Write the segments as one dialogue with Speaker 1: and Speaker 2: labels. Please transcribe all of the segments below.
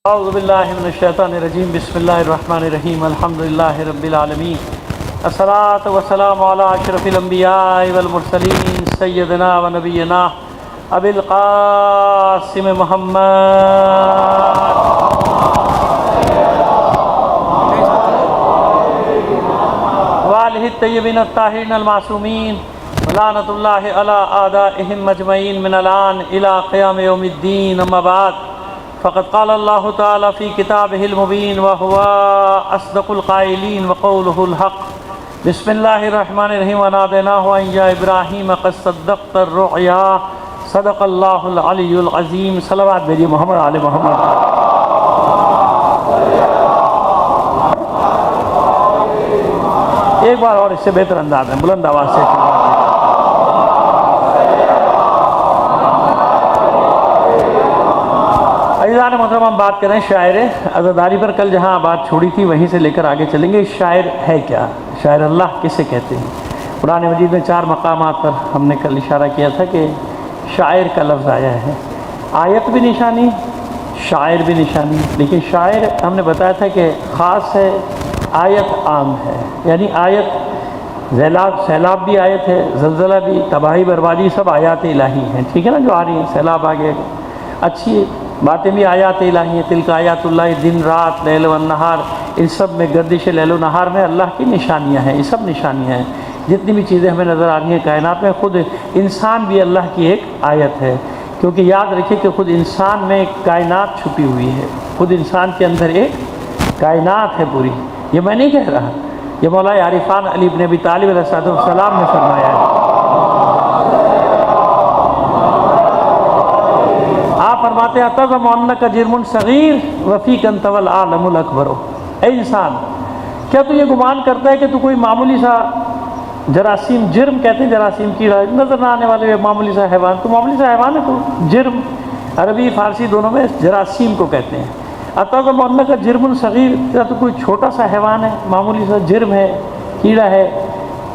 Speaker 1: اعوذ باللہ من الشیطان الرجیم بسم اللہ الرحمن الرحیم الحمدللہ رب العالمین الصلاۃ والسلام علی اشرف الانبیاء والمرسلین سیدنا و نبینا ابی القاسم محمد وآلہ الطیبین الطاہرین المعصومین لعنۃ اللہ علی اعدائہم اجمعین من الان الی قیام یوم الدین اما بعد فقد قال اللہ تعالی فی کتابہ المبین وہو اصدق القائلین وقولہ الحق بسم اللہ الرحمن الرحیم ونادیناہ ان یا ابراہیم قد صدقت الرؤیا صدق اللہ العلی العظیم۔ صلوات بھیجیے محمد آل محمد۔ ایک بار اور اس سے بہتر انداز میں بلند آواز سے عزیزان محترم، ہم بات کریں شاعر عزاداری پر۔ کل جہاں بات چھوڑی تھی وہیں سے لے کر آگے چلیں گے۔ شاعر ہے کیا؟ شاعر اللہ کسے کہتے ہیں؟ قرآن مجید میں 4 مقامات پر ہم نے کل اشارہ کیا تھا کہ شاعر کا لفظ آیا ہے۔ آیت بھی نشانی، شاعر بھی نشانی، لیکن شاعر ہم نے بتایا تھا کہ خاص ہے، آیت عام ہے۔ یعنی آیت سیلاب بھی آیت ہے، زلزلہ بھی، تباہی بربادی سب آیات الہی ہیں، ٹھیک ہے نا، جو آ رہی ہیں، سیلاب آ گئے، اچھی باتیں بھی آیات الہی ہیں، تلک آیات اللہ، دن رات، لیل و نہار، ان سب میں گردش لیل و نہار میں اللہ کی نشانیاں ہیں، یہ سب نشانیاں ہیں۔ جتنی بھی چیزیں ہمیں نظر آ رہی ہیں کائنات میں، خود انسان بھی اللہ کی ایک آیت ہے، کیونکہ یاد رکھیے کہ خود انسان میں ایک کائنات چھپی ہوئی ہے، خود انسان کے اندر ایک کائنات ہے پوری۔ یہ میں نہیں کہہ رہا، یہ مولا عارفان علی بن ابی طالب علیہ السلام نے فرمایا ہے۔ آپ فرماتے ہیں تزعم انک جرم صغیر وفیک انت والعالم الاکبر۔ اے انسان، کیا تو یہ گمان کرتا ہے کہ تو کوئی معمولی سا جراثیم، جرم کہتے ہیں جراثیم، کیڑا، نظر نہ آنے والے معمولی سا حیوان، تو معمولی سا حیوان ہے، تو جرم عربی فارسی دونوں میں جراثیم کو کہتے ہیں۔ اتزعم انک جرم صغیر، کیا تو کوئی چھوٹا سا حیوان ہے، معمولی سا جرم ہے، کیڑا ہے،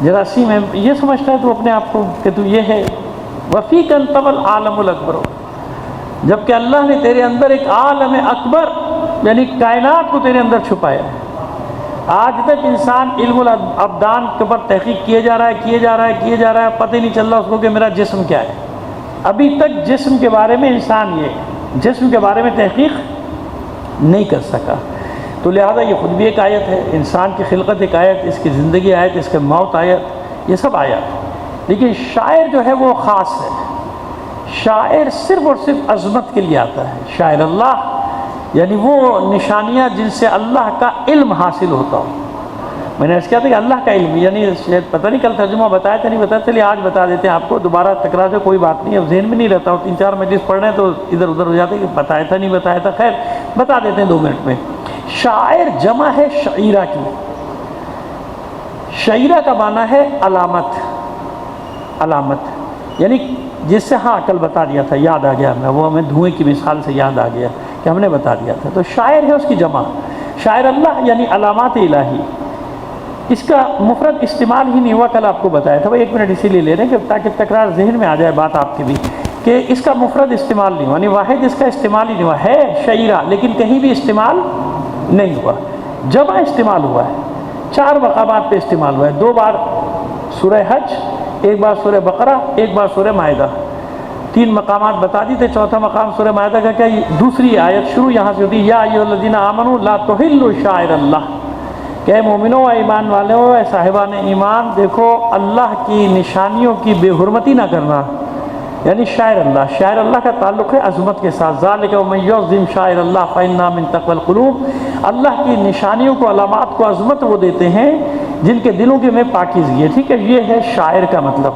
Speaker 1: جراثیم ہے، یہ سمجھتا ہے تو اپنے آپ کو کہ تو یہ ہے۔ وفیک انت والعالم الاکبر، جبکہ اللہ نے تیرے اندر ایک عالم اکبر یعنی کائنات کو تیرے اندر چھپایا ہے۔ آج تک انسان علم الابدان کے اوپر تحقیق کیے جا رہا ہے، پتہ ہی نہیں چل رہا اس کو کہ میرا جسم کیا ہے۔ ابھی تک جسم کے بارے میں انسان جسم کے بارے میں تحقیق نہیں کر سکا، تو لہذا یہ خود بھی ایک آیت ہے، انسان کی خلقت ایک آیت، اس کی زندگی آیت، اس کی موت آیت، یہ سب آیات۔ لیکن شاعر جو ہے وہ خاص ہے، شاعر صرف اور صرف عظمت کے لیے آتا ہے۔ شاعر اللہ یعنی وہ نشانیاں جن سے اللہ کا علم حاصل ہوتا ہو۔ میں نے اس کیا تھا کہ اللہ کا علم، یعنی پتہ نہیں کل ترجمہ بتایا تھا نہیں بتایا، چلیے آج بتا دیتے ہیں آپ کو، دوبارہ تکرار سے کوئی بات نہیں، اب ذہن میں نہیں رہتا ہوں، 3-4 مجلس پڑھ رہے ہیں تو ادھر ادھر ہو جاتے ہیں کہ بتایا تھا نہیں بتایا تھا، خیر بتا دیتے ہیں 2 منٹ میں۔ شاعر جمع ہے شعیرہ کی، شعیرہ کا معنی ہے علامت، علامت یعنی جس سے کل بتا دیا تھا، یاد آ گیا وہ ہمیں دھوئیں کی مثال سے یاد آ گیا کہ ہم نے بتا دیا تھا۔ تو شاعر ہے اس کی جمع، شاعر اللہ یعنی علامات الہی۔ اس کا مفرد استعمال ہی نہیں ہوا، کل آپ کو بتایا تھا، 1 منٹ اسی لیے لے رہے ہیں کہ تاکہ تکرار ذہن میں آ جائے بات آپ کی بھی، کہ اس کا مفرد استعمال نہیں ہوا، یعنی واحد اس کا استعمال ہی نہیں ہوا ہے شعیرہ، لیکن کہیں بھی استعمال نہیں ہوا۔ جمع استعمال ہوا ہے، 4 مقامات پہ استعمال ہوا ہے، 2 بار سورہ حج، 1 بار سورہ بقرہ، 1 بار سورہ مائدہ، 3 مقامات بتا دی تھے۔ 4تھا مقام سورہ مائدہ کا کیا؟ دوسری آیت شروع یہاں سے ہوتی ہے، یا ایھا الذین آمنوا لا تحلوا شعائر اللہ، کہ اے مومنوں، اے ایمان والوں، اے صاحبان ایمان، دیکھو اللہ کی نشانیوں کی بے حرمتی نہ کرنا، یعنی شاعر اللہ۔ شاعر اللہ کا تعلق ہے عظمت کے ساتھ، ذالک ومن یعظم شعائر اللہ فإنہا من تقوی القلوب۔ اللہ کی نشانیوں کو، علامات کو عظمت وہ دیتے ہیں جن کے دلوں کے میں پاکیزگی ہے، ٹھیک ہے، یہ ہے شاعر کا مطلب۔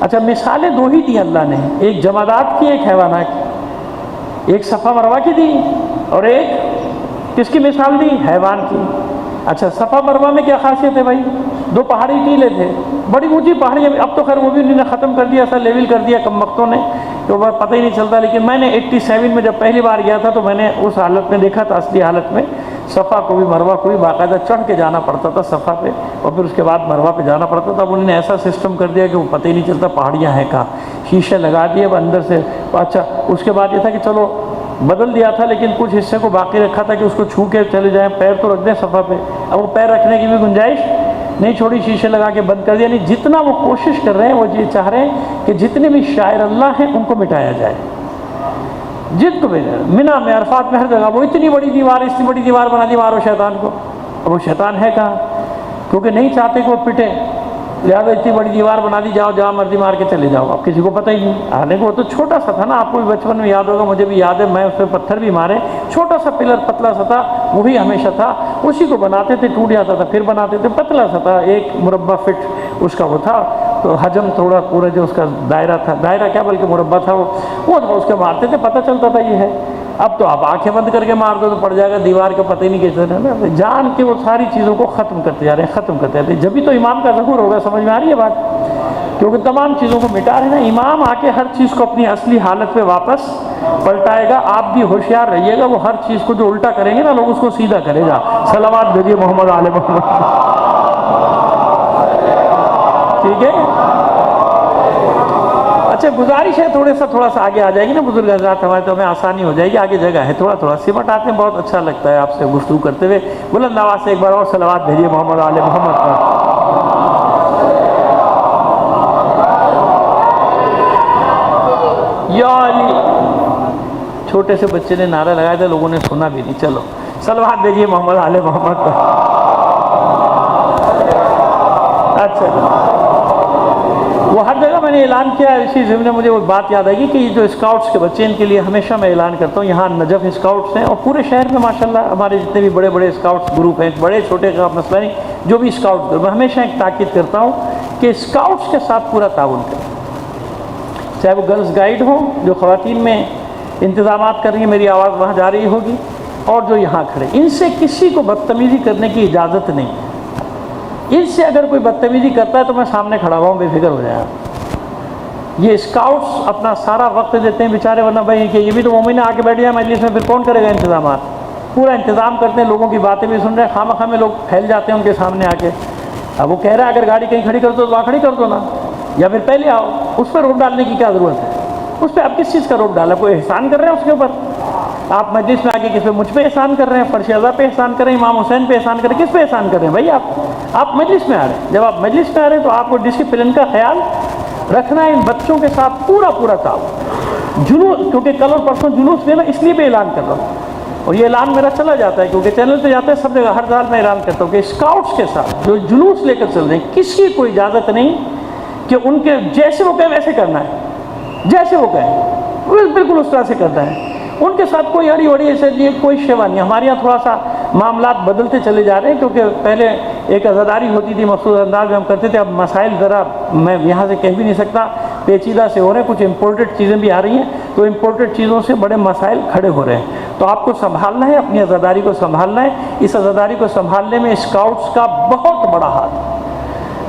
Speaker 1: اچھا، مثالیں 2 ہی دی اللہ نے، ایک جمادات کی، ایک حیوانات کی، ایک صفا مروہ کی دی اور ایک کس کی مثال دی؟ حیوان کی۔ اچھا، صفا مروہ میں کیا خاصیت ہے بھائی؟ 2 پہاڑی ٹیلے تھے، بڑی اونچی پہاڑی، اب تو خیر وہ بھی انہوں نے ختم کر دیا، ایسا لیول کر دیا کم وقتوں نے تو پتہ ہی نہیں چلتا، لیکن میں نے 87 میں جب پہلی بار گیا تھا تو میں نے اس حالت میں دیکھا تھا، اصلی حالت میں صفا کو بھی مروہ کو بھی باقاعدہ چڑھ کے جانا پڑتا تھا صفا پہ، اور پھر اس کے بعد مروہ پہ جانا پڑتا تھا۔ اب انہوں نے ایسا سسٹم کر دیا کہ وہ پتہ ہی نہیں چلتا پہاڑیاں ہیں کہاں، شیشے لگا دیے اب اندر سے۔ اچھا، اس کے بعد یہ تھا کہ چلو بدل دیا تھا لیکن کچھ حصے کو باقی رکھا تھا کہ اس کو چھو کے چلے جائیں، پیر تو رکھ دیں صفحہ پہ، اب وہ پیر رکھنے کی بھی گنجائش نہیں چھوڑی، شیشے لگا کے بند کر دیا. یعنی جتنا وہ کوشش کر رہے ہیں وہ یہ چاہ رہے ہیں کہ جتنے بھی شاعر اللہ ہیں ان کو مٹایا جائے، جن کو بھی. منہ میں عرفات میں ہر جگہ وہ اتنی بڑی دیوار بنا دی، مارو شیطان کو. اب وہ شیطان ہے کہاں؟ کیونکہ نہیں چاہتے کہ وہ پٹے، لہٰذا اتنی بڑی دیوار بنا دی، جاؤ جہاں مرضی مار کے چلے جاؤ. اب کسی کو پتہ ہی نہیں. حالانکہ وہ تو چھوٹا سا تھا نا، آپ کو بھی بچپن میں یاد ہوگا، مجھے بھی یاد ہے، میں اس پہ پتھر بھی مارے. چھوٹا سا پلر پتلا سا تھا، وہی ہمیشہ تھا، اسی کو بناتے تھے، ٹوٹ جاتا تھا، پھر بناتے تھے. پتلا سا تھا، 1 مربع فٹ اس کا وہ تھا، تو حجم تھوڑا پورا جو اس کا دائرہ تھا، دائرہ کیا بلکہ مربع تھا، وہ تھا، اس کے مارتے تھے، پتہ چلتا تھا یہ ہے. اب تو آپ آنکھیں بند کر کے مار دو تو پڑ جائے گا دیوار کا، پتہ ہی نہیں کیسے نا. جان کے وہ ساری چیزوں کو ختم کرتے جا رہے ہیں. جبھی تو امام کا ظہور ہوگا. سمجھ میں آ رہی ہے بات؟ کیونکہ تمام چیزوں کو مٹا رہے ہیں نا. امام آ کے ہر چیز کو اپنی اصلی حالت پہ واپس پلٹائے گا. آپ بھی ہوشیار رہیے گا، وہ ہر چیز کو جو الٹا کریں گے نا لوگ اس کو سیدھا کرے گا. صلوات بھیجیے محمد آل محمد. ٹھیک ہے. اچھا گزارش ہے تھوڑا سا آگے آ جائے گی نا بزرگ حضرات ہمارے، تو ہمیں آسانی ہو جائے گی. آگے جگہ ہے، تھوڑا سمٹ آتے ہیں. بہت اچھا لگتا ہے آپ سے گفتگو کرتے ہوئے. بلند آواز سے ایک بار اور صلوات بھیجیے محمد آل محمد پر. یا علی. چھوٹے سے بچے نے نعرہ لگایا تھا، لوگوں نے سنا بھی نہیں. چلو صلوات بھیجیے محمد آل محمد پر. اچھا وہ ہر جگہ میں نے اعلان کیا ہے. اسی ضمن میں مجھے وہ بات یاد آئے گی کہ یہ جو اسکاؤٹس کے بچے، ان کے لیے ہمیشہ میں اعلان کرتا ہوں. یہاں نجف اسکاؤٹس ہیں اور پورے شہر میں ماشاءاللہ ہمارے جتنے بھی بڑے بڑے اسکاؤٹس گروپ ہیں، بڑے چھوٹے کا مسئلہ نہیں، جو بھی اسکاؤٹس گروپ، میں ہمیشہ ایک تاکید کرتا ہوں کہ اسکاؤٹس کے ساتھ پورا تعاون کریں. چاہے وہ گرلز گائیڈ ہوں جو خواتین میں انتظامات کر رہی ہیں، میری آواز وہاں جا رہی ہوگی، اور جو یہاں کھڑے، ان سے کسی کو بدتمیزی کرنے کی اجازت نہیں. ان سے اگر کوئی بدتمیزی کرتا ہے تو میں سامنے کھڑا ہوا ہوں، بے فکر ہو جائے. یہ اسکاؤٹس اپنا سارا وقت دیتے ہیں بیچارے، ورنہ بھائی کہ یہ بھی تو مومن آ کے بیٹھ جائے مجلس میں، پھر کون کرے گا انتظامات؟ پورا انتظام کرتے ہیں، لوگوں کی باتیں بھی سن رہے ہیں، خواہ مخواہ میں لوگ پھیل جاتے ہیں ان کے سامنے آ کے. اب وہ کہہ رہا ہے اگر گاڑی کہیں کھڑی کر دو تو وہاں کھڑی کر دو نا، یا پھر پہلے آؤ. اس پہ روک ڈالنے کی کیا ضرورت ہے؟ اس پہ اب کس چیز کا روک ڈالا؟ کوئی احسان کر رہے ہیں اس کے اوپر؟ آپ مجلس میں آ کے کس پہ؟ مجھ پہ احسان کر رہے ہیں، فرش اعضا پہ احسان کر رہے ہیں، امام حسین پہ احسان کر رہے ہیں. کس پہ احسان کر رہے ہیں بھائی؟ آپ مجلس میں آ رہے ہیں. جب آپ مجلس میں آ رہے ہیں تو آپ کو ڈسپلن کا خیال رکھنا ہے. ان بچوں کے ساتھ پورا تعاون. جلوس، کیونکہ کل اور پرسوں جلوس میں میں اس لیے بھی اعلان کر رہا ہوں، اور یہ اعلان میرا چلا جاتا ہے کیونکہ چینل پہ جاتا ہے سب جگہ، ہر سال میں اعلان کرتا ہوں کہ اسکاؤٹس کے ساتھ جو جلوس لے کر چل رہے ہیں، کسی کو اجازت نہیں کہ ان کے جیسے وہ کہیں ویسے کرنا ہے. جیسے وہ کہیں بالکل اس طرح سے کرنا ہے. ان کے ساتھ کوئی اڑی وڑی ایسے کوئی شیوا نہیں. ہمارے یہاں تھوڑا سا معاملات بدلتے چلے جا رہے ہیں، کیونکہ پہلے ایک عزاداری ہوتی تھی، مخصوص انداز میں ہم کرتے تھے. اب مسائل ذرا میں یہاں سے کہہ بھی نہیں سکتا، پیچیدہ سے ہو رہے ہیں. کچھ امپورٹڈ چیزیں بھی آ رہی ہیں، تو امپورٹڈ چیزوں سے بڑے مسائل کھڑے ہو رہے ہیں. تو آپ کو سنبھالنا ہے، اپنی عزاداری کو سنبھالنا ہے. اس عزاداری کو سنبھالنے میں اسکاؤٹس کا بہت بڑا ہاتھ ہے.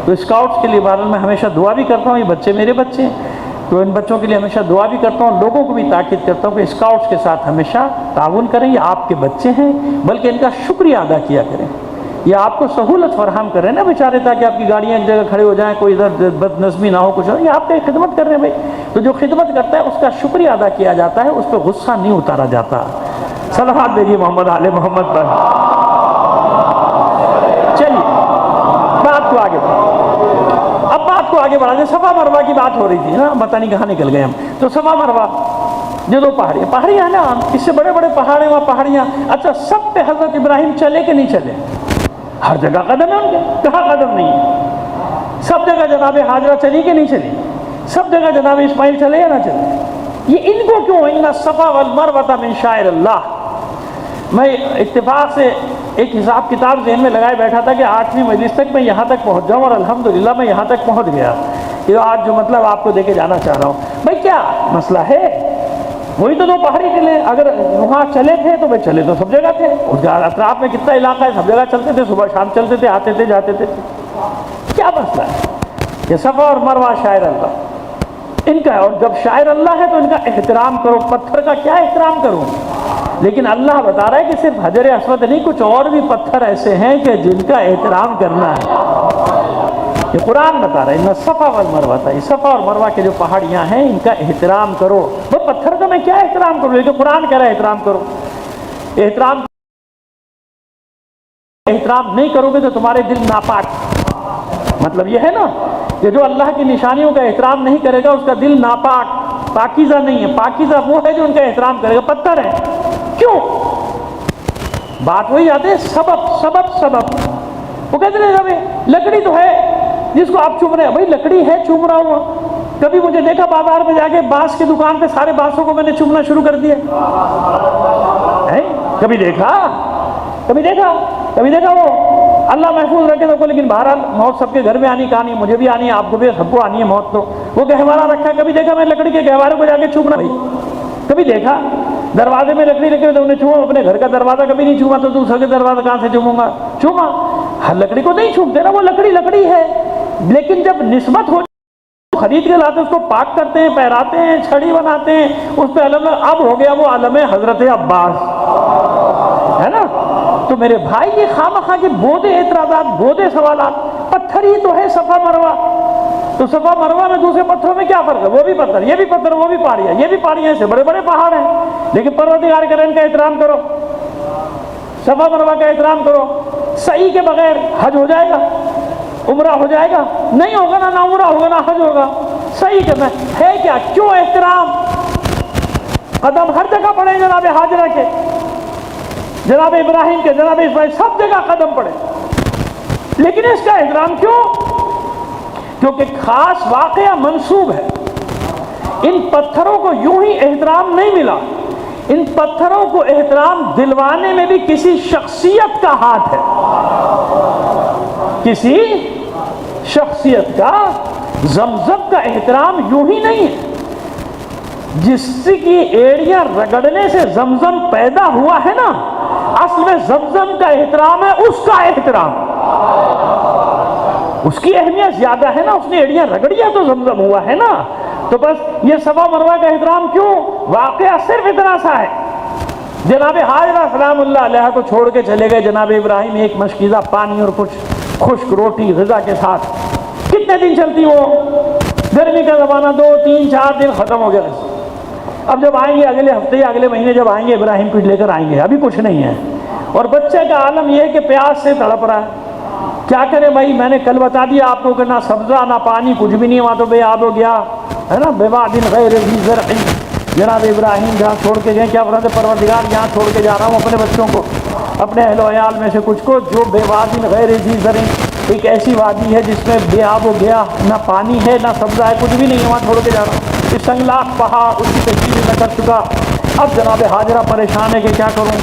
Speaker 1: تو اسکاؤٹس کے لیے بارے میں ہمیشہ دعا بھی کرتا ہوں. یہ بچے میرے بچے ہیں، تو ان بچوں کے لیے ہمیشہ دعا بھی کرتا ہوں. لوگوں کو بھی تاکید کرتا ہوں کہ اسکاؤٹس کے ساتھ ہمیشہ تعاون کریں. یہ آپ کے بچے ہیں، بلکہ ان کا شکریہ ادا کیا کریں. یہ آپ کو سہولت فراہم کر رہے ہیں نا بیچارے، تاکہ آپ کی گاڑیاں ایک جگہ کھڑے ہو جائیں، کوئی ادھر بد نظمی نہ ہو، کچھ ہو. یہ آپ کی خدمت کر رہے ہیں بھائی. تو جو خدمت کرتا ہے اس کا شکریہ ادا کیا جاتا ہے، اس پہ غصہ نہیں اتارا جاتا. صلوات بھیجیے محمد آل محمد پر. چلیے بات کو آگے بڑھا. اب بات کو آگے بڑھا دیں. صفا مروہ کی بات ہو رہی تھی نا، پتہ نہیں کہاں نکل گئے ہم. تو صفا مروہ جو دو پہاڑیاں نا، اس سے بڑے بڑے پہاڑ ہیں وہاں پہاڑیاں. اچھا سب پہ حضرت ابراہیم چلے کہ نہیں چلے؟ ہر جگہ قدم ہے ان کے، کہاں قدم نہیں ہے؟ سب جگہ جناب حاجرہ چلی کہ نہیں چلی؟ سب جگہ جناب اسماعیل چلے یا نہ چلے؟ یہ ان کو کیوں؟ ان الصفا والمروہ من شعائر اللہ. میں اتفاق سے ایک حساب کتاب ذہن میں لگائے بیٹھا تھا کہ 8ویں مجلس تک میں یہاں تک پہنچ جاؤں، اور الحمدللہ میں یہاں تک پہنچ گیا. یہ آج جو مطلب آپ کو دے کے جانا چاہ رہا ہوں بھائی، کیا مسئلہ ہے؟ وہی تو دو پہاڑی قلعے. اگر وہاں چلے تھے تو بھائی چلے تو سب جگہ تھے. اس کے اطراف میں کتنا علاقہ ہے، سب جگہ چلتے تھے، صبح شام چلتے تھے، آتے تھے جاتے تھے. کیا مسئلہ ہے؟ کہ صفا اور مروہ شاعر اللہ ان کا ہے، اور جب شاعر اللہ ہے تو ان کا احترام کرو. پتھر کا کیا احترام کروں؟ لیکن اللہ بتا رہا ہے کہ صرف حجر اسود نہیں، کچھ اور بھی پتھر ایسے ہیں کہ جن کا احترام کرنا ہے. یہ قرآن بتا رہا ہے ان الصفا والمروہ. یہ صفا اور مروہ کے جو پہاڑیاں ہیں ان کا احترام کرو. پتھر کا میں کیا احترام کروں؟ لیکن قرآن کہہ رہا ہے احترام کرو. احترام نہیں کرو گے تو تمہارے دل ناپاک. مطلب یہ ہے نا کہ جو اللہ کی نشانیوں کا احترام نہیں کرے گا اس کا دل ناپاک، پاکیزہ نہیں ہے. پاکیزہ وہ ہے جو ان کا احترام کرے گا. پتھر ہے کیوں؟ بات وہی آتے ہے سبب. وہ کہتے ہیں لکڑی تو ہے جس کو آپ چوم رہے ہیں. بھائی لکڑی ہے، چوم رہا ہوں. کبھی مجھے دیکھا بازار میں جا کے بانس کی دکان پہ سارے بانسوں کو میں نے چومنا شروع کر دیا؟ کبھی دیکھا وہ اللہ محفوظ رکھے تو. لیکن بہرحال موت سب کے گھر میں آنی کہانی، مجھے بھی آنی ہے، آپ کو بھی، سب کو آنی ہے موت. تو وہ گہوارہ رکھا ہے. کبھی دیکھا میں لکڑی کے گہوارے کو جا کے چومنا؟ بھائی کبھی دیکھا دروازے میں لکڑی رکھی تو انہیں چوما؟ اپنے گھر کا دروازہ کبھی نہیں چوما تو دوسرے کے دروازہ کہاں سے چوموں گا؟ چوما. ہر لکڑی کو نہیں چومتے نا، وہ لکڑی ہے. لیکن جب نسبت ہو خرید کے لاتے اس کو پاک کرتے ہیں، پہراتے ہیں، چھڑی بناتے ہیں، اس پہ علم. اب ہو گیا وہ علم حضرت عباس، ہے نا. تو میرے بھائی یہ خواہ کے بودے اعتراضات، بودے سوالات. پتھر ہی تو ہے صفا مروہ. تو صفا مروہ میں دوسرے پتھروں میں کیا فرق ہے؟ وہ بھی پتھر، یہ بھی پتھر، وہ بھی پہاڑیاں، یہ بھی پہاڑیاں، سے بڑے بڑے پہاڑ ہیں. لیکن پروردگار کریم کا احترام کرو، صفا مروہ کا احترام کرو. صحیح کے بغیر حج ہو جائے گا؟ عمرہ ہو جائے گا؟ نہیں ہوگا نا عمرہ ہوگا نہ حج ہوگا. صحیح کرنا ہے کیا؟ کیوں احترام؟ قدم ہر جگہ پڑے جناب حاجرہ کے، جناب ابراہیم کے، جناب اسماعیل، سب جگہ قدم پڑے. لیکن اس کا احترام کیوں؟ کیونکہ خاص واقعہ منسوب ہے. ان پتھروں کو یوں ہی احترام نہیں ملا. ان پتھروں کو احترام دلوانے میں بھی کسی شخصیت کا ہاتھ ہے، کسی شخصیت کا. زمزم کا احترام یوں ہی نہیں ہے. جس کی ایڑیاں رگڑنے سے زمزم پیدا ہوا ہے نا، اصل میں زمزم کا احترام ہے اس کا احترام. اس کی اہمیت زیادہ ہے نا، اس نے ایڑیاں رگڑیاں تو زمزم ہوا ہے نا. تو بس یہ صفا مروہ کا احترام کیوں؟ واقعہ صرف اتنا سا ہے. جناب حاجرہ سلام اللہ علیہ کو چھوڑ کے چلے گئے جناب ابراہیم ایک مشکیزہ پانی اور کچھ خشک روٹی غذا کے ساتھ. کتنے دن چلتی وہ؟ گرمی کا زمانہ 2 3 4 دن ختم ہو گیا. اب جب آئیں گے اگلے ہفتے یا اگلے مہینے جب آئیں گے ابراہیم پیٹ لے کر آئیں گے. ابھی کچھ نہیں ہے. اور بچے کا عالم یہ ہے کہ پیاس سے تڑپ رہا ہے. کیا کرے بھائی؟ میں نے کل بتا دیا آپ کو کہ نہ سبزہ نہ پانی، کچھ بھی نہیں. وہاں تو بے آب ہو گیا ہے نا. بواد غیر ذی زرع. جناب ابراہیم جہاں چھوڑ کے گئے کیا فرماتے؟ پروردگار یہاں چھوڑ کے جا رہا ہوں اپنے بچوں کو، اپنے اہل و عیال میں سے کچھ کو، جو بواد غیر ذی زرع، ایک ایسی وادی ہے جس میں بے آب ہو گیا، نہ پانی ہے نہ سبزہ ہے، کچھ بھی نہیں ہے، وہاں چھوڑ کے جا رہا ہوں. اس سنگلاخ پہاڑ اس کی تشکیل میں کر چکا. اب جناب حاجرہ پریشان ہے کہ کیا کروں.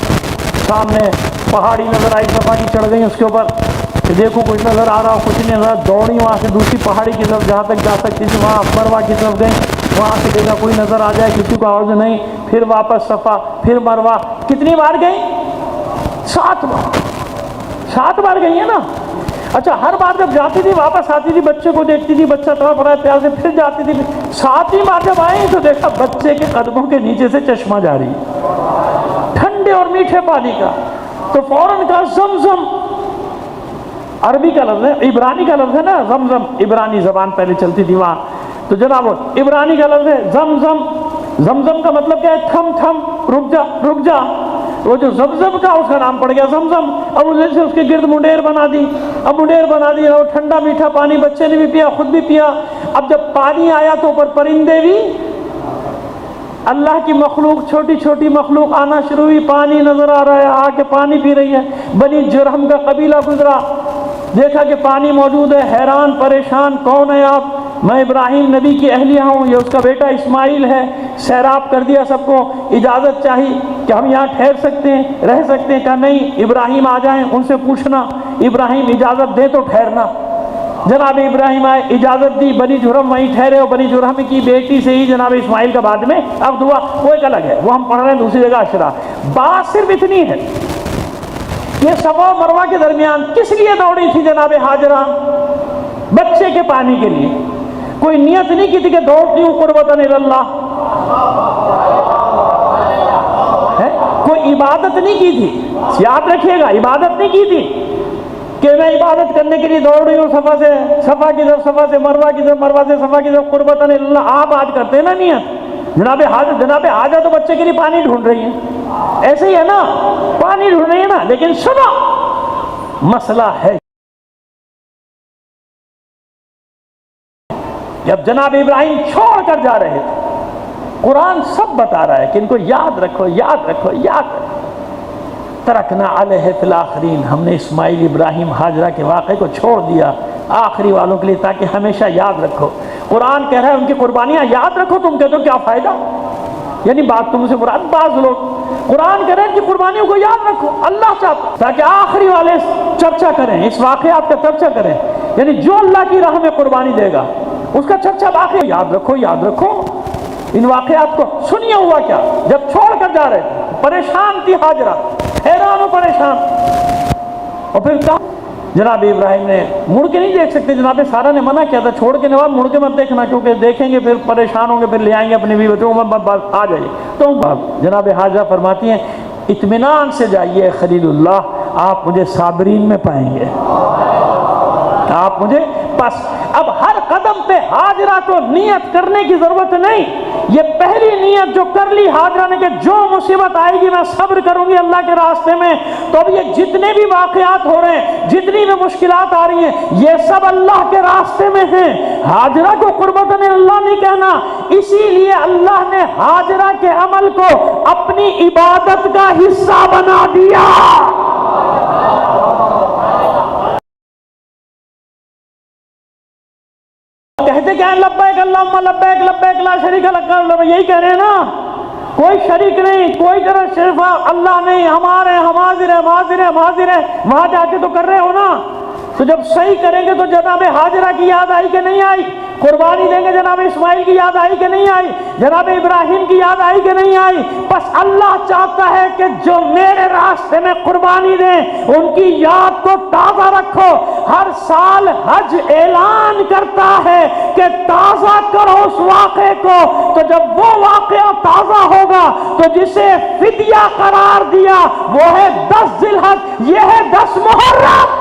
Speaker 1: سامنے پہاڑی نظر آئی، صفا کی چڑھ گئی اس کے اوپر کہ دیکھو کچھ نظر آ رہا، کچھ نہیں نظر. دوڑی وہاں سے دوسری پہاڑی کی طرف جہاں تک جا سکتی تھی، وہاں مروہ کی طرف گئی. وہاں سے دیکھا کوئی نظر آ جائے، کسی کو آواز نہیں. پھر واپس صفا، پھر مروہ. کتنی بار گئی؟ 7 بار. 7 بار گئی ہے نا. اچھا ہر بار جب جاتی تھی واپس آتی تھی، بچے کو دیکھتی تھی، بچہ تڑپ رہا ہے پیار سے، پھر جاتی تھی. 7ویں بار جب آئی تو دیکھا بچے کے قدموں کے نیچے سے چشمہ جاری، ٹھنڈے اور میٹھے پانی کا. تو فوراً کہا زمزم. عربی کا لفظ ہے، عبرانی کا لفظ ہے نا زمزم. عبرانی زبان پہلے چلتی تھی وہاں. تو جناب عبرانی کا لفظ ہے زمزم. زمزم کا مطلب کیا ہے؟ تھم تھم، رک جا رک جا. وہ جو زمزم کا اس کا نام پڑ گیا زمزم. اب اسے اس کے گرد منڈیر بنا دی. اب منڈیر بنا دی اور ٹھنڈا میٹھا پانی بچے نے بھی پیا، خود بھی پیا. اب جب پانی آیا تو اوپر پرندے بھی، اللہ کی مخلوق، چھوٹی چھوٹی مخلوق آنا شروع ہوئی. پانی نظر آ رہا ہے، آ کے پانی پی رہی ہے. بنی جرہم کا قبیلہ گزرا، دیکھا کہ پانی موجود ہے، حیران پریشان. کون ہے آپ؟ میں ابراہیم نبی کی اہلیہ ہوں، یہ اس کا بیٹا اسماعیل ہے. سیراب کر دیا سب کو. اجازت چاہیے کہ ہم یہاں ٹھہر سکتے ہیں، رہ سکتے ہیں؟ کہا نہیں، ابراہیم آ جائیں ان سے پوچھنا، ابراہیم اجازت دے تو ٹھہرنا. جناب ابراہیم آئے، اجازت دی. بنی جرہم وہیں ٹھہرے. اور بنی جرہم کی بیٹی سے ہی جناب اسماعیل کا بعد میں اب دعا، وہ ایک الگ ہے، وہ ہم پڑھ رہے ہیں دوسری جگہ اشرا. بات صرف اتنی ہے، یہ صفا و مروہ کے درمیان کس لیے دوڑی تھی جناب حاجرہ؟ بچے کے پانی کے لیے. کوئی نیت نہیں کی تھی کہ دوڑتی ہوں قربتاً اللہ. کوئی عبادت نہیں کی تھی، یاد رکھیے گا، عبادت نہیں کی تھی کہ میں عبادت کرنے کے لیے دوڑ رہی ہوں صفا سے مروہ کی طرف، مروہ سے صفا کی طرف قربتاً اللہ. آپ آج کرتے ہیں نا نیت، جناب حاجہ تو بچے کے لیے پانی ڈھونڈ رہی ہیں، ایسے ہی ہے نا، پانی ڈھونڈ رہی ہے نا، لیکن سنو مسئلہ ہے، جب جناب ابراہیم چھوڑ کر جا رہے تھے، قرآن سب بتا رہا ہے کہ ان کو یاد رکھو یاد رکھو یاد رکھو، ترکنا علیہ فی الآخرین، ہم نے اسماعیل ابراہیم ہاجرہ کے واقعے کو چھوڑ دیا آخری والوں کے لیے تاکہ ہمیشہ یاد رکھو۔ قرآن کہہ رہا ہے ان کی قربانیاں یاد رکھو، تم کہتے ہو کیا فائدہ؟ یعنی بات تم سے مراد بعض لوگ قرآن کہہ رہے ہیں کہ قربانیوں کو یاد رکھو، اللہ چاہتا تاکہ آخری والے چرچا کریں، اس واقعات کا چرچا کریں، یعنی جو اللہ کی راہ میں قربانی دے گا اس کا چرچا باقی یاد رکھو یاد رکھو۔ ان واقعات کو سنیے، ہوا کیا جب چھوڑ کر جا رہے تھے، پریشان تھی ہاجرہ، حیران و پریشان، اور پھر کہا جناب ابراہیم نے مڑ کے نہیں دیکھ سکتے، جناب سارا نے منع کیا تھا چھوڑ کے نواب مڑ کے مت دیکھنا، کیونکہ دیکھیں گے پھر پریشان ہوں گے، پھر لے آئیں گے اپنے بیوی بچوں کو، آ جائیے۔ تو جناب حاجرہ فرماتی ہیں اطمینان سے جائیے خلیل اللہ، آپ مجھے صابرین میں پائیں گے، آپ مجھے بس۔ اب ہر قدم پہ حاجرہ کو نیت کرنے کی ضرورت نہیں، یہ پہلی نیت جو کر لی حاجرہ نے کہ جو مصیبت آئے گی میں صبر کروں گی اللہ کے راستے میں، تو اب یہ جتنے بھی واقعات ہو رہے ہیں، جتنی بھی مشکلات آ رہی ہیں، یہ سب اللہ کے راستے میں ہیں۔ حاجرہ کو قربتاً اللہ نہیں کہنا، اسی لیے اللہ نے حاجرہ کے عمل کو اپنی عبادت کا حصہ بنا دیا۔ کہتے کیا ہیں لبیک اللہم لبیک لبیک لا شریک لک، یہی کہہ رہے ہیں نا، کوئی شریک نہیں، کوئی طرح صرف اللہ نہیں، ہمارے ہم حاضر ہیں حاضر ہیں حاضر ہیں، وہاں جا کے تو کر رہے ہو نا۔ تو جب صحیح کریں گے تو جناب حاجرہ کی یاد آئی کہ نہیں آئی؟ قربانی دیں گے جناب اسماعیل کی یاد آئی کہ نہیں آئی؟ جناب ابراہیم کی یاد آئی کہ نہیں آئی؟ بس اللہ چاہتا ہے کہ جو میرے راستے میں قربانی دیں ان کی یاد کو تازہ رکھو۔ ہر سال حج اعلان کرتا ہے کہ تازہ کرو اس واقعے کو، تو جب وہ واقعہ تازہ ہوگا تو جسے فدیہ قرار دیا وہ ہے 10 ذی الحج، یہ ہے 10 محرم،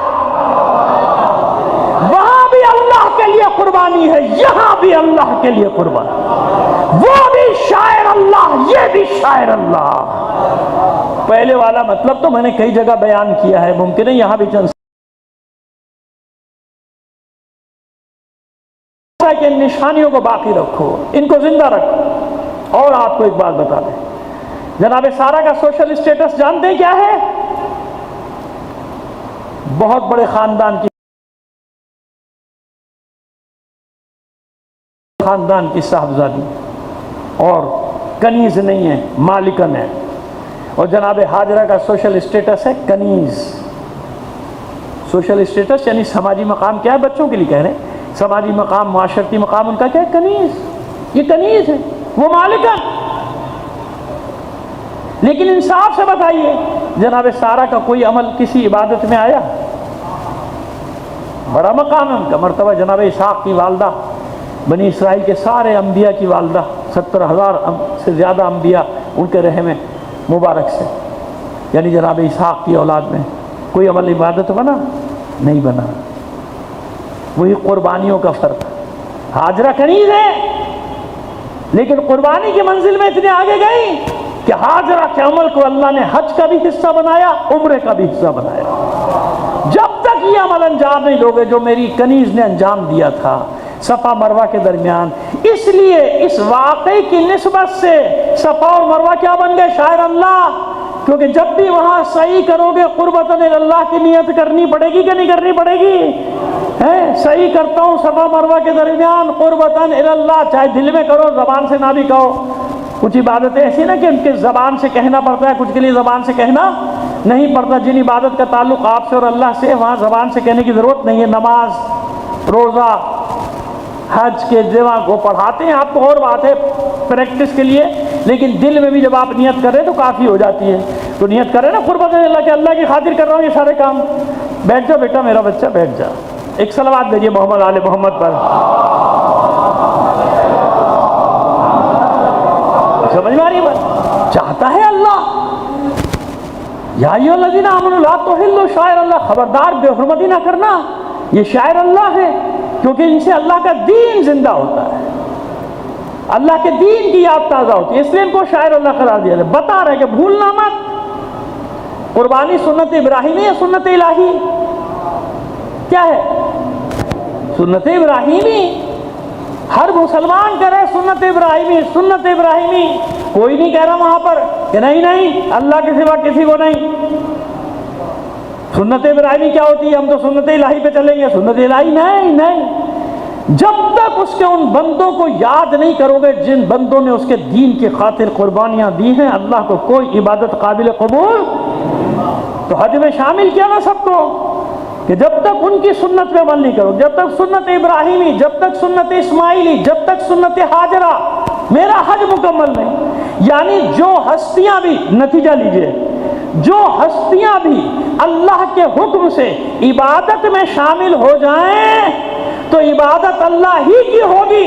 Speaker 1: وہاں بھی اللہ کے لیے قربانی ہے، یہاں بھی اللہ کے لیے قربانی، وہ بھی شاعر اللہ، یہ بھی شاعر اللہ۔ پہلے والا مطلب تو میں نے کئی جگہ بیان کیا ہے، ممکن ہے یہاں بھی چند کہ ان نشانیوں کو باقی رکھو، ان کو زندہ رکھو۔ اور آپ کو ایک بات بتا دیں، جناب سارہ کا سوشل اسٹیٹس جانتے ہیں کیا ہے؟ بہت بڑے خاندان کی صاحبزادی، اور کنیز نہیں ہے، مالکن ہے۔ اور جناب حاجرہ کا سوشل اسٹیٹس ہے کنیز۔ سوشل اسٹیٹس یعنی سماجی مقام کیا ہے؟ بچوں کے لیے کہہ رہے ہیں، سماجی مقام، معاشرتی مقام ان کا کیا ہے؟ کنیز۔ یہ کنیز ہے، وہ مالکن۔ لیکن انصاف سے بتائیے جناب سارہ کا کوئی عمل کسی عبادت میں آیا؟ بڑا مقام ہے ان کا، مرتبہ جناب اسحاق کی والدہ، بنی اسرائیل کے سارے انبیاء کی والدہ، 70,000 سے زیادہ انبیاء ان کے رحم مبارک سے، یعنی جناب اسحاق کی اولاد میں کوئی عمل عبادت بنا؟ نہیں بنا۔ وہی قربانیوں کا فرق۔ حاجرہ کنیز ہے لیکن قربانی کی منزل میں اتنے آگے گئی کہ حاجرہ کے عمل کو اللہ نے حج کا بھی حصہ بنایا، عمرے کا بھی حصہ بنایا۔ جب تک یہ عمل انجام نہیں لوگے جو میری کنیز نے انجام دیا تھا صفا مروہ کے درمیان، اس لیے اس واقعے کی نسبت سے صفا اور مروہ کیا بن گئے؟ شاعر اللہ، کیونکہ جب بھی وہاں سعی کرو گے قربتاً اللہ کی نیت کرنی پڑے گی کہ نہیں کرنی پڑے گی؟ صحیح کرتا ہوں صفا مروہ کے درمیان قربتاً اللہ، چاہے دل میں کرو زبان سے نہ بھی کہو۔ کچھ عبادتیں ایسی نا کہ ان کے زبان سے کہنا پڑتا ہے، کچھ کے لیے زبان سے کہنا نہیں پڑتا۔ جن عبادت کا تعلق آپ سے اور اللہ سے، وہاں زبان سے کہنے کی ضرورت نہیں ہے۔ نماز، روزہ، حج کے جمع کو پڑھاتے ہیں آپ کو اور بات ہے پریکٹس کے لیے، لیکن دل میں بھی جب آپ نیت کریں تو کافی ہو جاتی ہے۔ تو نیت کریں نا قربت اللہ کے، اللہ کی خاطر کر رہا ہوں یہ سارے کام۔ بیٹھ جا بیٹا میرا بچہ، بیٹھ جا، ایک صلوات دیجیے محمد آل محمد پر۔ سمجھ میں آ رہی بات؟ چاہتا ہے اللہ یا ایھا الذین آمنوا لا تحلوا شعائر اللہ، خبردار بے حرمتی نہ کرنا، یہ شاعر اللہ ہے، کیونکہ ان سے اللہ کا دین زندہ ہوتا ہے۔ اللہ کے دین کی یاد تازہ ہوتی ہے، اس لیے ان کو شاعر اللہ قرار دیا جائے۔ بتا رہے کہ بھولنا مت، قربانی سنت ابراہیمی ہے، سنت الہی کیا ہے؟ سنت ابراہیمی، ہر مسلمان کرے سنت ابراہیمی، سنت ابراہیمی۔ کوئی نہیں کہہ رہا وہاں پر کہ نہیں نہیں اللہ کے سوا کسی کو نہیں۔ سنت ابراہیمی کیا ہوتی ہے؟ ہم تو سنت الہی پہ چلیں گے، سنت الہی نہیں نہیں۔ جب تک اس کے ان بندوں کو یاد نہیں کرو گے جن بندوں نے اس کے دین کی خاطر قربانیاں دی ہیں، اللہ کو کوئی عبادت قابل قبول۔ تو حج میں شامل کیا نا سب کو، کہ جب تک ان کی سنت پہ عمل نہیں کرو، جب تک سنت ابراہیمی، جب تک سنت اسماعیلی، جب تک سنت ہاجرہ، میرا حج مکمل نہیں۔ یعنی جو ہستیاں بھی، نتیجہ لیجئے، جو ہستیاں بھی اللہ کے حکم سے عبادت میں شامل ہو جائیں تو عبادت اللہ ہی کی ہوگی۔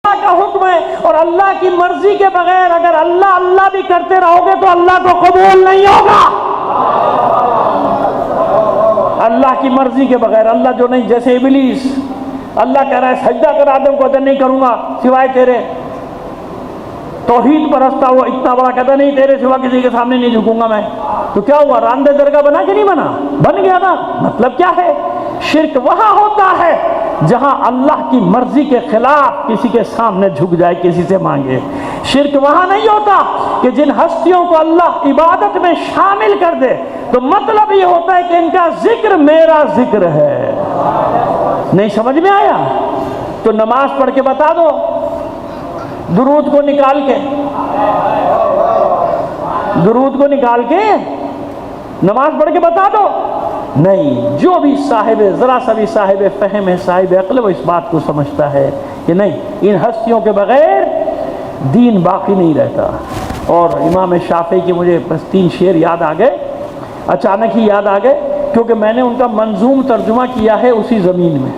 Speaker 1: اللہ کا حکم ہے، اور اللہ کی مرضی کے بغیر اگر اللہ اللہ بھی کرتے رہو گے تو اللہ کو قبول نہیں ہوگا۔ اللہ کی مرضی کے بغیر، اللہ جو نہیں، جیسے ابلیس، اللہ کہہ رہا ہے سجدہ کر آدم کو، نہیں کروں گا سوائے تیرے۔ توحید پرستا ہوا اتنا بڑا کہتا نہیں تیرے سوا کسی کے سامنے نہیں جھکوں گا میں، تو کیا ہوا؟ راندہ درگاہ بنا کہ نہیں بنا؟ بن گیا نا۔ مطلب کیا ہے؟ شرک وہاں ہوتا ہے جہاں اللہ کی مرضی کے خلاف کسی کے سامنے جھک جائے، کسی سے مانگے۔ شرک وہاں نہیں ہوتا کہ جن ہستیوں کو اللہ عبادت میں شامل کر دے تو مطلب یہ ہوتا ہے کہ ان کا ذکر میرا ذکر ہے۔ نہیں سمجھ میں آیا؟ تو نماز پڑھ کے بتا دو، درود کو نکال کے، درود کو نکال کے نماز پڑھ کے بتا دو۔ نہیں، جو بھی صاحب ذرا سا بھی صاحب فہم ہے، صاحب عقل، وہ اس بات کو سمجھتا ہے کہ نہیں، ان ہستیوں کے بغیر دین باقی نہیں رہتا۔ اور امام شافعی کی مجھے بس 3 شعر یاد آ گئے، اچانک ہی یاد آ گئے، کیونکہ میں نے ان کا منظوم ترجمہ کیا ہے اسی زمین میں۔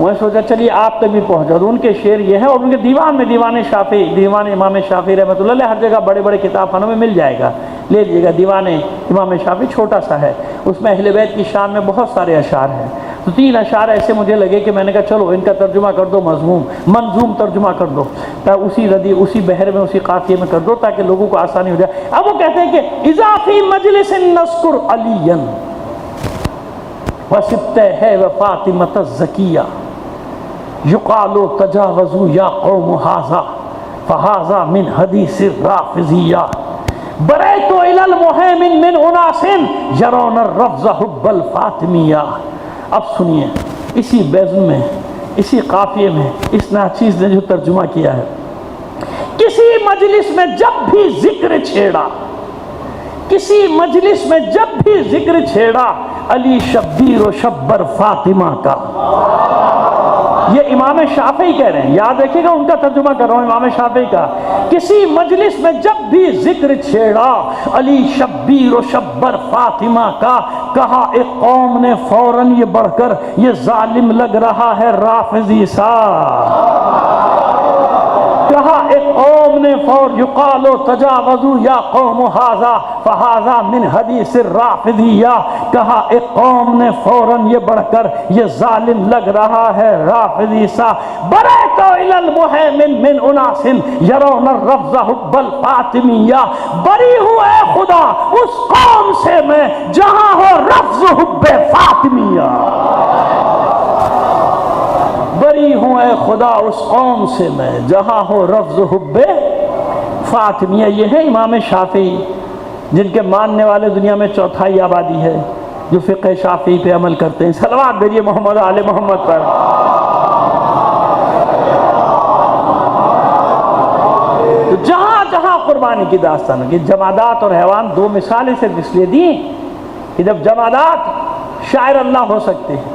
Speaker 1: میں سوچا چلیے آپ تک بھی پہنچا دوں۔ ان کے شعر یہ ہیں، اور ان کے دیوان میں، دیوان شافعی، دیوان امام شافعی رحمۃ اللہ علیہ، ہر جگہ بڑے بڑے کتاب خانوں میں مل جائے گا، لے لیجیے گا۔ دیوان امام شافعی چھوٹا سا ہے، اس میں اہل بیت کی شان میں بہت سارے اشعار ہیں۔ تو 3 اشعار ایسے مجھے لگے کہ میں نے کہا چلو ان کا ترجمہ کر دو، منظوم ترجمہ کر دو، اسی بحر میں، اسی قافیے میں کر دو تاکہ لوگوں کو آسانی ہو جائے۔ اب وہ کہتے ہیں کہ اضافی مجلس نذکر علیًا وسبطہ وفاطمۃ الزکیہ یقال تجاوزوا یا قوم ھذا فھذا من حدیث الرافضیہ بریت الی المہیمن من اناس یرون الرفض حب الفاطمیہ۔ اب سنیے، اسی بیزن میں، اسی قافیے میں اس ناچیز نے جو ترجمہ کیا ہے، کسی مجلس میں جب بھی ذکر چھیڑا، کسی مجلس میں جب بھی ذکر چھیڑا علی شبیر و شبر فاطمہ کا۔ یہ امام شافعی کہہ رہے ہیں، یاد رکھیے گا، ان کا ترجمہ کر رہا ہوں امام شافعی کا۔ کسی مجلس میں جب بھی ذکر چھیڑا علی شبیر و شبر فاطمہ کا، کہا ایک قوم نے فوراً یہ بڑھ کر یہ ظالم لگ رہا ہے رافضی سا۔ کہا ایک قوم نے یقال تجاوزوا یا قوم ھذا فھذا من حدیث الرافضیہ، کہا ایک قوم نے فوراً یہ بڑھ کر یہ ظالم لگ رہا ہے رافضی سا۔ بریت الی المہیمن من اناس یرون الرفض حب الفاطمیہ، بری ہوں اے خدا اس قوم سے میں جہاں ہو رفض حب فاطمیہ، بری ہوں اے خدا اس قوم سے میں جہاں ہو رفض حب فاطمیہ۔ یہ ہے امام شافعی، جن کے ماننے والے دنیا میں 1/4 آبادی ہے، جو فقہ شافعی پہ عمل کرتے ہیں۔ صلوات بھیجیے محمد آل محمد پر۔ تو جہاں جہاں قربانی کی داستان کی، جمادات اور حیوان 2 مثالیں صرف اس لیے دی کہ جب جمادات شاعر اللہ ہو سکتے ہیں،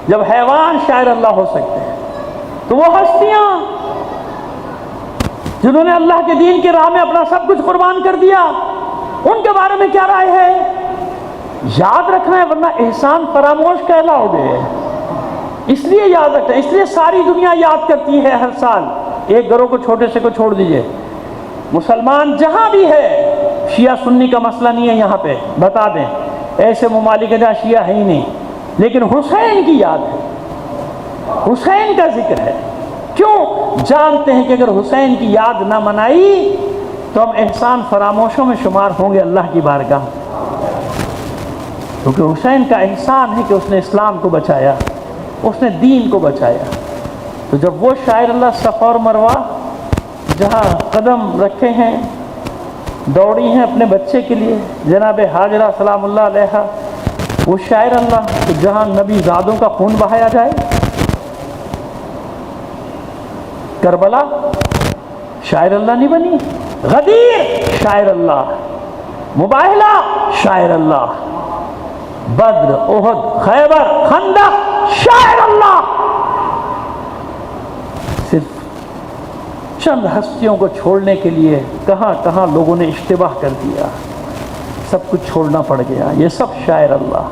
Speaker 1: جب حیوان شاعر اللہ ہو سکتے ہیں، تو وہ ہستیاں جنہوں نے اللہ کے دین کی راہ میں اپنا سب کچھ قربان کر دیا، ان کے بارے میں کیا رائے ہے؟ یاد رکھنا ہے، ورنہ احسان فراموش کہلاؤ گے۔ اس لیے یاد رکھنا ہے، اس لیے ساری دنیا یاد کرتی ہے ہر سال۔ ایک گروہ کو چھوٹے سے کو چھوڑ دیجئے، مسلمان جہاں بھی ہے، شیعہ سنی کا مسئلہ نہیں ہے یہاں پہ، بتا دیں ایسے ممالک جہاں شیعہ ہے ہی نہیں، لیکن حسین کی یاد ہے، حسین کا ذکر ہے. کیوں؟ جانتے ہیں کہ اگر حسین کی یاد نہ منائی تو ہم احسان فراموشوں میں شمار ہوں گے اللہ کی بارگاہ. کیونکہ حسین کا احسان ہے کہ اس نے اسلام کو بچایا، اس نے دین کو بچایا. تو جب وہ شاعر اللہ صفا اور مروہ جہاں قدم رکھے ہیں، دوڑی ہیں اپنے بچے کے لیے، جناب ہاجرہ سلام اللہ علیہا، وہ شاعر اللہ جہاں نبی زادوں کا خون بہایا جائے. کربلا شاعر اللہ نہیں بنی، غدیر شاعر اللہ، مباہلہ شاعر اللہ، بدر، احد، خیبر، خندق شاعر اللہ. صرف چند ہستیوں کو چھوڑنے کے لیے کہاں کہاں لوگوں نے اشتباہ کر دیا، سب کچھ چھوڑنا پڑ گیا. یہ سب شاعر اللہ،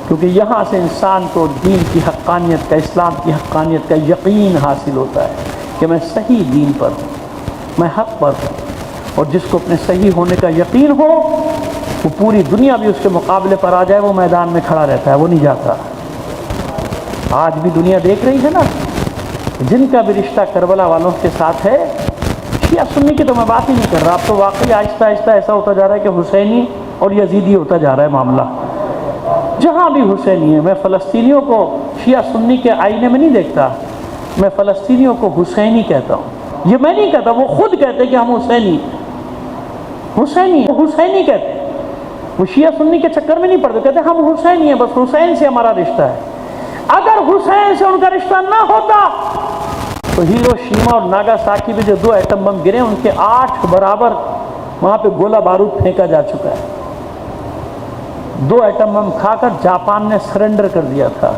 Speaker 1: کیونکہ یہاں سے انسان کو دین کی حقانیت کا، اسلام کی حقانیت کا یقین حاصل ہوتا ہے کہ میں صحیح دین پر ہوں، میں حق پر ہوں. اور جس کو اپنے صحیح ہونے کا یقین ہو، وہ پوری دنیا بھی اس کے مقابلے پر آ جائے وہ میدان میں کھڑا رہتا ہے، وہ نہیں جاتا. آج بھی دنیا دیکھ رہی ہے نا، جن کا بھی رشتہ کربلا والوں کے ساتھ ہے. شیعہ سنی کی تو میں بات ہی نہیں کر رہا، اب تو واقعی آہستہ آہستہ ایسا ہوتا جا رہا ہے کہ حسینی اور یزیدی ہوتا جا رہا ہے معاملہ. جہاں بھی حسینی ہے، میں فلسطینیوں کو شیعہ سنی کے آئینے میں نہیں دیکھتا، میں فلسطینیوں کو حسینی کہتا ہوں. یہ میں نہیں کہتا، وہ خود کہتے کہ ہم حسینی حسینی کہتے ہیں. وہ شیعہ سنی کے چکر میں نہیں پڑتے، کہتے ہم حسینی ہیں، بس حسین سے ہمارا رشتہ ہے. اگر حسین سے ان کا رشتہ نہ ہوتا تو ہیروشیما اور ناگاساکی میں جو 2 ایٹم بم گرے ان کے 8 برابر وہاں پہ گولہ بارود پھینکا جا چکا ہے. 2 ایٹم بم کھا کر جاپان نے سرنڈر کر دیا تھا.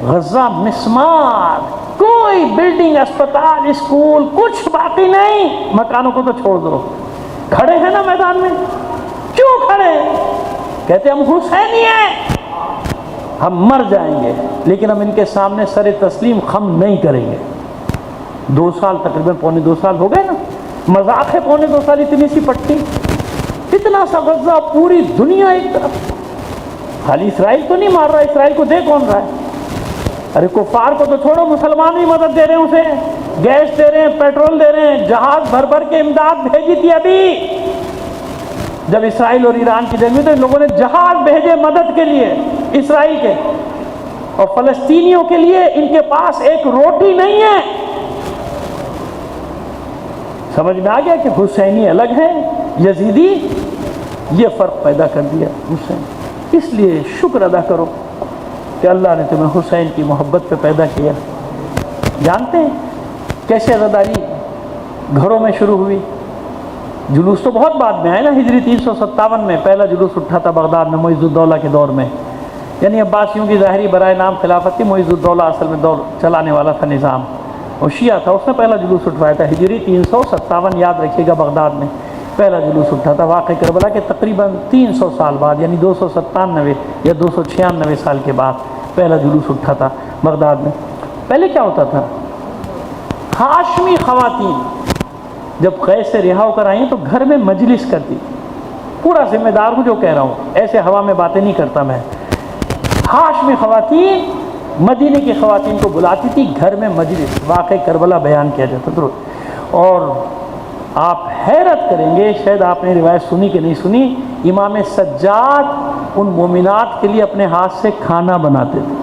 Speaker 1: غزہ مسمار، کوئی بلڈنگ، اسپتال، اسکول کچھ باقی نہیں. مکانوں کو تو چھوڑ دو، کھڑے ہیں نا میدان میں. کیوں کھڑے؟ کہتے ہم حسینی ہیں، ہم مر جائیں گے لیکن ہم ان کے سامنے سر تسلیم خم نہیں کریں گے. 2 سال تقریباً، پونے 2 سال ہو گئے نا. مذاق ہے پونے 2 سال اتنی سی پٹی، اتنا سا غزہ، پوری دنیا ایک طرف. خالی اسرائیل تو نہیں مار رہا، اسرائیل کو دے کون رہا ہے؟ ارے کفار کو تو چھوڑو، مسلمان بھی مدد دے رہے ہیں، اسے گیس دے رہے ہیں، پیٹرول دے رہے ہیں، جہاز بھر بھر کے امداد بھیجی تھی. ابھی جب اسرائیل اور ایران کی جنگ میں تو ان لوگوں نے جہاز بھیجے مدد کے لیے اسرائیل کے، اور فلسطینیوں کے لیے ان کے پاس ایک روٹی نہیں ہے. سمجھ میں آ گیا کہ حسینی الگ ہے، یزیدی. یہ فرق پیدا کر دیا حسین. اس لیے شکر ادا کرو کہ اللہ نے تمہیں حسین کی محبت پہ پیدا کیا. جانتے ہیں کیسے عزاداری گھروں میں شروع ہوئی؟ جلوس تو بہت بعد میں آئے نا. ہجری 357 میں پہلا جلوس اٹھا تھا بغداد میں معیز الدولہ کے دور میں. یعنی عباسیوں کی ظاہری برائے نام خلافت تھی، معیز الدولہ اصل میں دور چلانے والا تھا نظام، اور شیعہ تھا، اس نے پہلا جلوس اٹھوایا تھا. ہجری 357 یاد رکھیے گا، بغداد میں پہلا جلوس اٹھا تھا. واقع کربلا کے تقریباً 300 سال بعد، یعنی 297 یا 296 سال کے بعد پہلا جلوس اٹھا تھا بغداد میں. پہلے کیا ہوتا تھا؟ ہاشمی خواتین جب قید سے رہا ہو کر آئیں تو گھر میں مجلس کرتی. پورا ذمہ دار ہوں جو کہہ رہا ہوں، ایسے ہوا میں باتیں نہیں کرتا میں. ہاشمی خواتین مدینے کی خواتین کو بلاتی تھی گھر میں مجلس، واقع کربلا بیان کیا جاتا تھا. اور آپ حیرت کریں گے، شاید آپ نے روایت سنی کہ نہیں سنی، امام سجاد ان مومنات کے لیے اپنے ہاتھ سے کھانا بناتے تھے.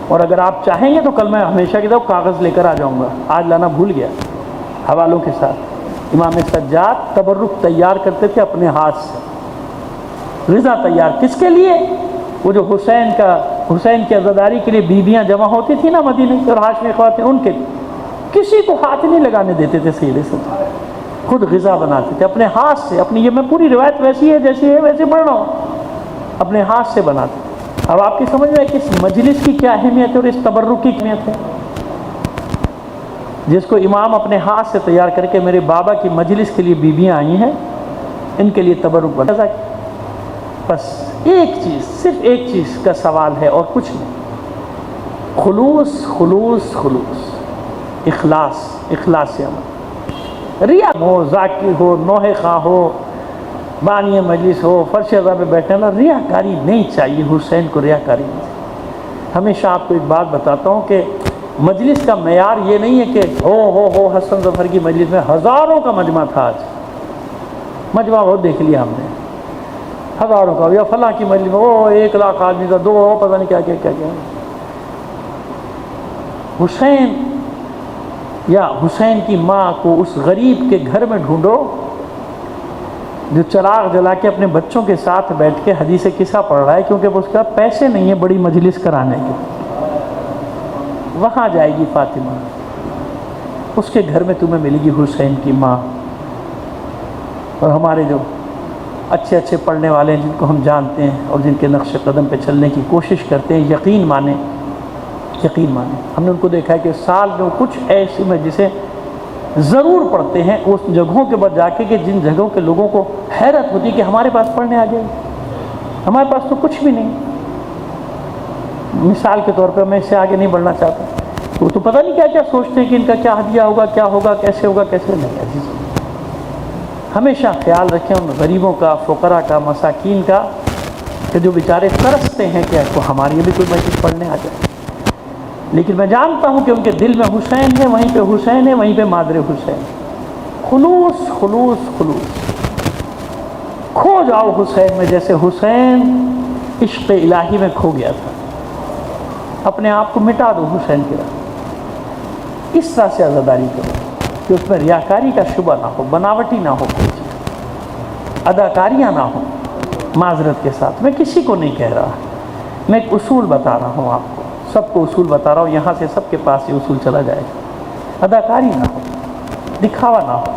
Speaker 1: اور اگر آپ چاہیں گے تو کل میں ہمیشہ کی طرح کاغذ لے کر آ جاؤں گا، آج لانا بھول گیا، حوالوں کے ساتھ. امام سجاد تبرک تیار کرتے تھے اپنے ہاتھ سے، غذا تیار. کس کے لیے؟ وہ جو حسین کی عزاداری کے لیے بیویاں جمع ہوتی تھی نا مدینے کی، اور ہاشمی خواتین، ان کے کسی کو ہاتھ نہیں لگانے دیتے تھے سیدھے سے، خود غذا بناتے تھے اپنے ہاتھ سے. اپنی، یہ میں پوری روایت ویسی ہے جیسی ہے ویسے پڑھ رہا ہوں، اپنے ہاتھ سے بناتے. اب آپ کی سمجھ میں کہ اس مجلس کی کیا اہمیت ہے اور اس تبرک کی اہمیت ہے؟ جس کو امام اپنے ہاتھ سے تیار کر کے، میرے بابا کی مجلس کے لیے بیویاں آئی ہیں، ان کے لیے تبرک بنا. بس ایک چیز، صرف ایک چیز کا سوال ہے اور کچھ نہیں. خلوص خلوص خلوص، اخلاص، اخلاص سے عمل. ریا ہو، ذاکر ہو، نوحہ خواہ ہو، بانی مجلس ہو، فرش رضا پہ بیٹھنا، ریا کاری نہیں چاہیے. حسین کو ریا کاری نہیں چاہیے. ہمیشہ آپ کو ایک بات بتاتا ہوں کہ مجلس کا معیار یہ نہیں ہے کہ ہو حسن ظفر کی مجلس میں ہزاروں کا مجمع تھا، آج مجمع بہت دیکھ لیا ہم نے، ہزاروں کا، یا فلاں کی مجلس میں 1 لاکھ آدمی کا، 2 پتہ نہیں کیا حسین یا حسین کی ماں کو اس غریب کے گھر میں ڈھونڈو جو چراغ جلا کے اپنے بچوں کے ساتھ بیٹھ کے حدیث قصہ پڑھ رہا ہے، کیونکہ اس کا پیسے نہیں ہیں بڑی مجلس کرانے کے، وہاں جائے گی فاطمہ، اس کے گھر میں تمہیں ملے گی حسین کی ماں۔ اور ہمارے جو اچھے اچھے پڑھنے والے ہیں جن کو ہم جانتے ہیں اور جن کے نقش قدم پہ چلنے کی کوشش کرتے ہیں، یقین مانیں ہم نے ان کو دیکھا ہے کہ سال میں کچھ ایسی مجلسیں ضرور پڑھتے ہیں اس جگہوں کے بعد جا کے کہ جن جگہوں کے لوگوں کو حیرت ہوتی ہے کہ ہمارے پاس پڑھنے آ جائے، ہمارے پاس تو کچھ بھی نہیں۔ مثال کے طور پہ میں اس سے آگے نہیں بڑھنا چاہتا، وہ تو پتہ نہیں کیا سوچتے ہیں کہ ان کا کیا ہدیہ ہوگا، کیا ہوگا، کیسے نہیں۔ عزیز ہمیشہ خیال رکھیں ان غریبوں کا، فقراء کا، مساکین کا، کہ جو بیچارے ترستے ہیں کہ کو ہماری بھی کوئی مجلس پڑھنے آ جائے، لیکن میں جانتا ہوں کہ ان کے دل میں حسین ہے، وہیں پہ حسین ہے، وہیں پہ مادر حسین، خلوص کھو جاؤ حسین میں، جیسے حسین عشق الہی میں کھو گیا تھا، اپنے آپ کو مٹا دو حسین کی راہ، اس طرح سے عزاداری کرو کہ اس میں ریاکاری کا شبہ نہ ہو، بناوٹی نہ ہو، کوئی چیز اداکاریاں نہ ہوں۔ معذرت کے ساتھ میں کسی کو نہیں کہہ رہا، میں ایک اصول بتا رہا ہوں، آپ کو سب کو اصول بتا رہا ہوں، یہاں سے سب کے پاس یہ اصول چلا جائے گا۔ اداکاری نہ ہو، دکھاوا نہ ہو،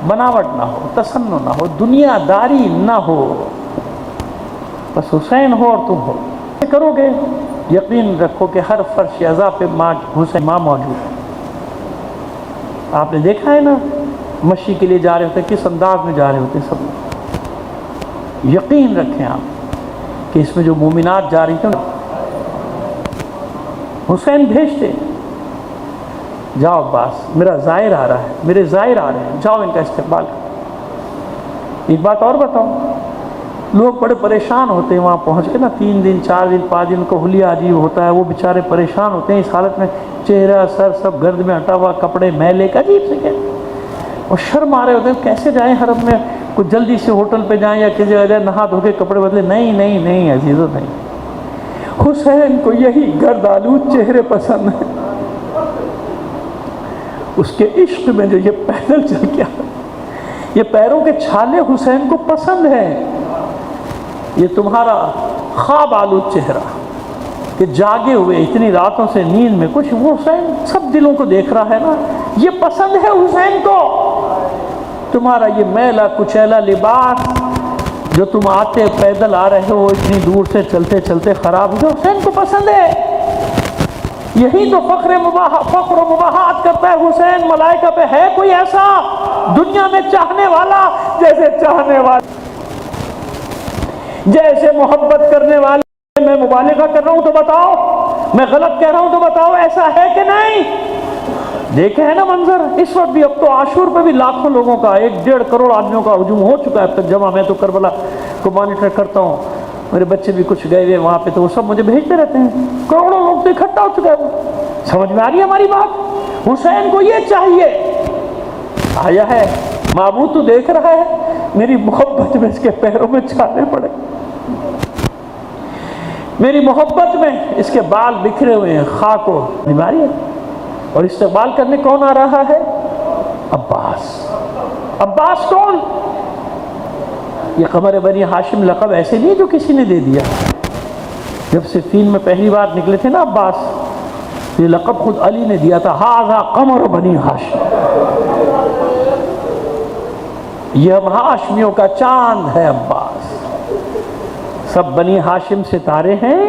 Speaker 1: بناوٹ نہ ہو، تصنع نہ ہو، دنیا داری نہ ہو، بس حسین ہو اور تم ہو، کرو گے یقین رکھو کہ ہر فرش عزا پہ ماں حسین ماں موجود ہے۔ آپ نے دیکھا ہے نا، مشی کے لیے جا رہے ہوتے کس انداز میں جا رہے ہوتے سب لوگ، یقین رکھیں آپ کہ اس میں جو مومنات جا رہی تھیں حسین بھیجتے، جاؤ عباس میرا زائر آ رہا ہے، میرے زائر آ رہے ہیں، جاؤ ان کا استقبال کرو۔ ایک بات اور بتاؤں، لوگ بڑے پریشان ہوتے ہیں وہاں پہنچ کے نا، 3 دن 4 دن 5 دن کو حلیہ عجیب ہوتا ہے، وہ بیچارے پریشان ہوتے ہیں اس حالت میں، چہرہ سر سب گرد میں ہٹا ہوا، کپڑے میلے کا عجیب سے کہتے ہیں، اور شرم آ رہے ہوتے ہیں کیسے جائیں حرم میں، کچھ جلدی سے ہوٹل پہ جائیں یا کسی جگہ نہا دھو کے کپڑے بدلے، نہیں عزیزو نہیں، حسین کو یہی گرد آلود چہرے پسند ہیں، اس کے عشق میں جو یہ پیدل چل کے یہ پیروں کے چھالے حسین کو پسند ہیں، یہ تمہارا خواب آلود چہرہ کہ جاگے ہوئے اتنی راتوں سے نیند میں کچھ، وہ حسین سب دلوں کو دیکھ رہا ہے نا، یہ پسند ہے حسین کو، تمہارا یہ میلا کچیلا لباس جو تم آتے پیدل آ رہے ہو اتنی دور سے چلتے چلتے خراب ہو، حسین کو پسند ہے، یہی تو فخر و مباحات کرتا ہے حسین، ملائکہ پہ ہے کوئی ایسا دنیا میں چاہنے والا جیسے محبت کرنے والے، میں مبالغہ کر رہا ہوں تو بتاؤ، میں غلط کہہ رہا ہوں تو بتاؤ، ایسا ہے کہ نہیں؟ دیکھے ہے نا منظر اس وقت بھی، اب تو عاشور پہ بھی لاکھوں لوگوں کا 1.5 کروڑ آدمیوں کا ہجوم ہو چکا ہے اب تک جمع، میں تو کربلا کو مانیٹر کرتا ہوں، میرے بچے بھی کچھ گئے ہوئے وہاں پہ تو وہ سب مجھے بھیجتے رہتے ہیں، کروڑوں لوگ تو اکٹھا ہو چکا ہے، سمجھ میں آ رہی ہے ہماری بات؟ حسین کو یہ چاہیے، آیا ہے معبود تو دیکھ رہا ہے میری محبت میں اس کے پیروں میں چھالے پڑے، میری محبت میں اس کے بال بکھرے ہوئے ہیں، خاک و بیماری ہے، اور استقبال کرنے کون آ رہا ہے؟ عباس کون؟ یہ قمر بنی ہاشم لقب ایسے نہیں جو کسی نے دے دیا، جب صفین میں پہلی بار نکلے تھے نا عباس، یہ لقب خود علی نے دیا تھا، ھذا قمر بنی ہاشم، یہ ہم ہاشمیوں کا چاند ہے عباس، سب بنی ہاشم ستارے ہیں،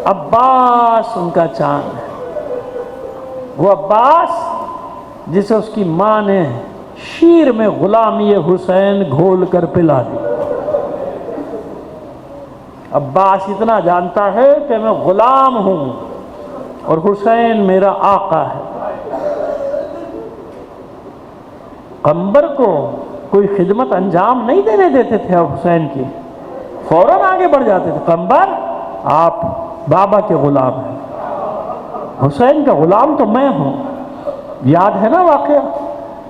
Speaker 1: عباس ان کا چاند ہے، وہ عباس جسے اس کی ماں نے شیر میں غلامی حسین گھول کر پلا دی، عباس اتنا جانتا ہے کہ میں غلام ہوں اور حسین میرا آقا ہے، قمبر کو کوئی خدمت انجام نہیں دینے دیتے تھے حسین کی، فوراً آگے بڑھ جاتے تھے، قمبر آپ بابا کے غلام ہیں، حسین کا غلام تو میں ہوں۔ یاد ہے نا واقعہ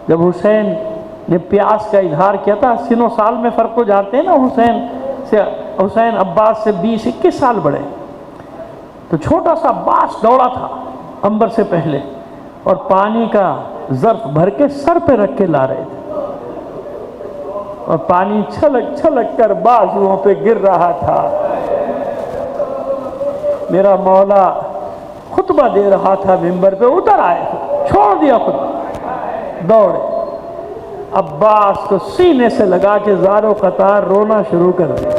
Speaker 1: جب حسین نے پیاس کا اظہار کیا تھا، سن و سال میں فرق ہو جاتے ہیں نا، حسین عباس سے 20-21 سال بڑے، تو چھوٹا سا عباس دوڑا تھا عنبر سے پہلے اور پانی کا ظرف بھر کے سر پہ رکھ کے لا رہے تھے، اور پانی چھلک چھلک کر بازوؤں پہ گر رہا تھا۔ میرا مولا خطبہ دے رہا تھا منبر پہ، اتر آئے، چھوڑ دیا خطبہ، دوڑے، عباس کو سینے سے لگا کے زار و قطار رونا شروع کر دیا۔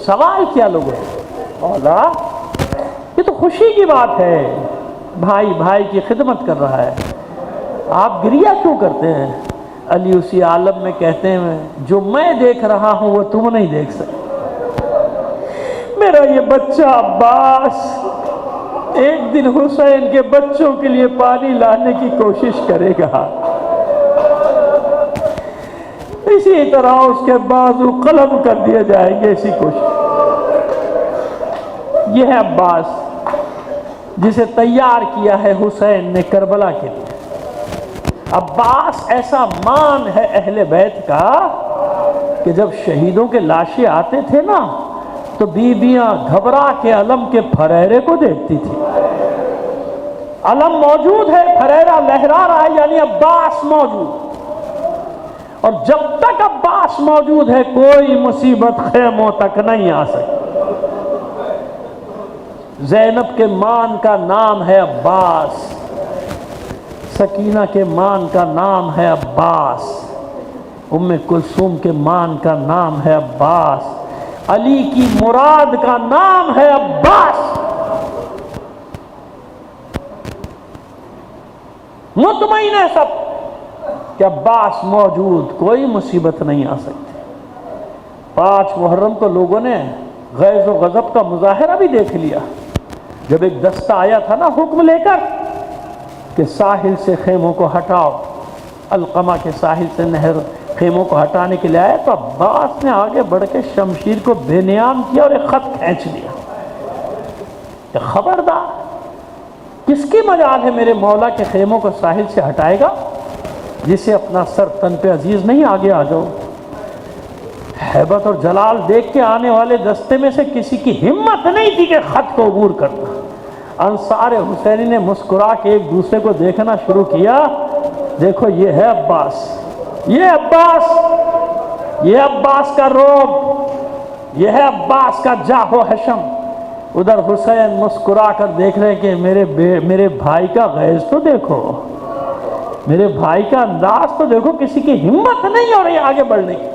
Speaker 1: سوال کیا لوگوں، مولا یہ تو خوشی کی بات ہے، بھائی بھائی کی خدمت کر رہا ہے، آپ گریہ کیوں کرتے ہیں؟ علی اسی عالم میں کہتے ہیں جو میں دیکھ رہا ہوں وہ تم نہیں دیکھ سکتے۔ میرا یہ بچہ عباس ایک دن حسین کے بچوں کے لیے پانی لانے کی کوشش کرے گا، اسی طرح اس کے بازو قلم کر دیے جائیں گے، اسی کوشش۔ یہ ہے عباس جسے تیار کیا ہے حسین نے کربلا کے لیے۔ عباس ایسا مان ہے اہل بیت کا کہ جب شہیدوں کے لاشیں آتے تھے نا تو بیویاں گھبرا کے علم کے پھریرے کو دیکھتی تھی۔ علم موجود ہے، پھریرا لہرا رہا ہے، یعنی عباس موجود، اور جب تک عباس موجود ہے کوئی مصیبت خیموں تک نہیں آ سکتی۔ زینب کے مان کا نام ہے عباس، سکینہ کے مان کا نام ہے عباس، ام کلثوم کے مان کا نام ہے عباس، علی کی مراد کا نام ہے عباس۔ مطمئن ہے سب کہ عباس موجود، کوئی مصیبت نہیں آ سکتی۔ 5 محرم کو لوگوں نے غیظ و غضب کا مظاہرہ بھی دیکھ لیا جب ایک دستہ آیا تھا نا حکم لے کر کہ ساحل سے خیموں کو ہٹاؤ، القمہ کے ساحل سے نہر خیموں کو ہٹانے کے لیے آئے، تو عباس نے آگے بڑھ کے شمشیر کو بے نیام کیا اور ایک خط کھینچ لیا کہ خبردار، کس کی مجال ہے میرے مولا کے خیموں کو ساحل سے ہٹائے گا؟ جسے اپنا سر تن پہ عزیز نہیں، آگے آ جاؤ۔ ہیبت اور جلال دیکھ کے آنے والے دستے میں سے کسی کی ہمت نہیں تھی کہ خط کو عبور کرنا۔ انصار حسینی نے مسکرا کے ایک دوسرے کو دیکھنا شروع کیا، دیکھو یہ ہے عباس، یہ عباس، یہ عباس کا رعب، یہ ہے عباس کا جاہ و حشم۔ ادھر حسین مسکرا کر دیکھ رہے کہ میرے بھائی کا غیظ تو دیکھو، میرے بھائی کا انداز تو دیکھو، کسی کی ہمت نہیں ہو رہی آگے بڑھنے کی۔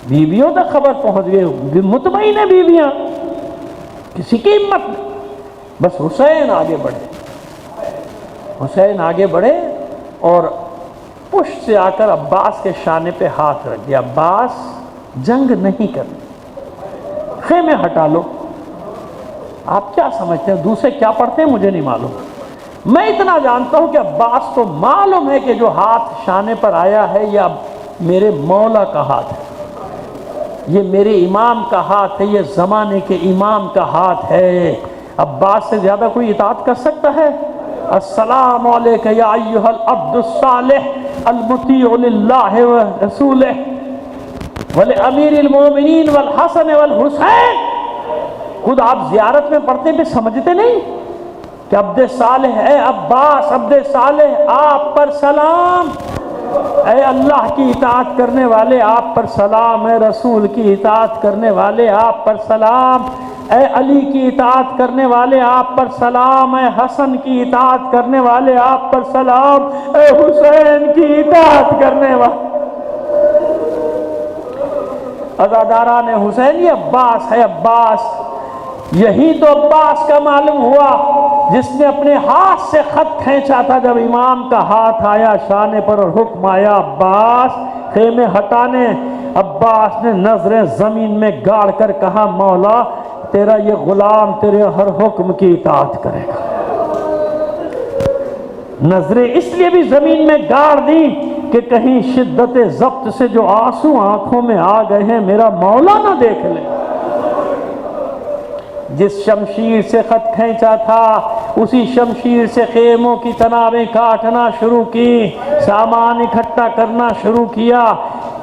Speaker 1: بیویوں تک خبر پہنچ گئی، مطمئن ہے بیویاں، کسی کی ہمت نہیں، بس حسین آگے بڑھے، حسین آگے بڑھے اور پشت سے آ کر عباس کے شانے پہ ہاتھ رکھ دیا۔ عباس جنگ نہیں کرنی، خیمے ہٹا لو۔ آپ کیا سمجھتے ہیں دوسرے کیا پڑھتے ہیں مجھے نہیں معلوم، میں اتنا جانتا ہوں کہ عباس کو معلوم ہے کہ جو ہاتھ شانے پر آیا ہے یہ میرے مولا کا ہاتھ ہے، یہ میرے امام کا ہاتھ ہے، یہ زمانے کے امام کا ہاتھ ہے۔ عباس سے زیادہ کوئی اطاعت کر سکتا ہے؟ السلام علیکہ یا ایھا العبد الصالح المطیع للہ ورسولہ ولامیر المومنین والحسن والحسین۔ خود آپ زیارت میں پڑھتے بھی سمجھتے نہیں کہ عبد صالح، اے عباس عبد صالح آپ پر سلام، اے اللہ کی اطاعت کرنے والے آپ پر سلام، اے رسول کی اطاعت کرنے والے آپ پر سلام، اے علی کی اطاعت کرنے والے آپ پر سلام، اے حسن کی اطاعت کرنے والے آپ پر سلام، اے حسین کی اطاعت کرنے والے۔ عزاداران حسین، یہ عباس ہے، عباس، یہی تو عباس کا معلوم ہوا جس نے اپنے ہاتھ سے خط کھینچا تھا جب امام کا ہاتھ آیا شانے پر اور حکم آیا عباس خیمے ہٹانے۔ عباس نے نظریں زمین میں گاڑ کر کہا، مولا تیرا یہ غلام تیرے ہر حکم کی اطاعت کرے گا۔ نظریں اس لیے بھی زمین میں گاڑ دی کہ کہیں شدت ضبط سے جو آنسو آنکھوں میں آ گئے ہیں میرا مولا نہ دیکھ لے۔ جس شمشیر سے خط کھینچا تھا اسی شمشیر سے خیموں کی تنابیں کاٹنا شروع کی، سامان اکٹھا کرنا شروع کیا۔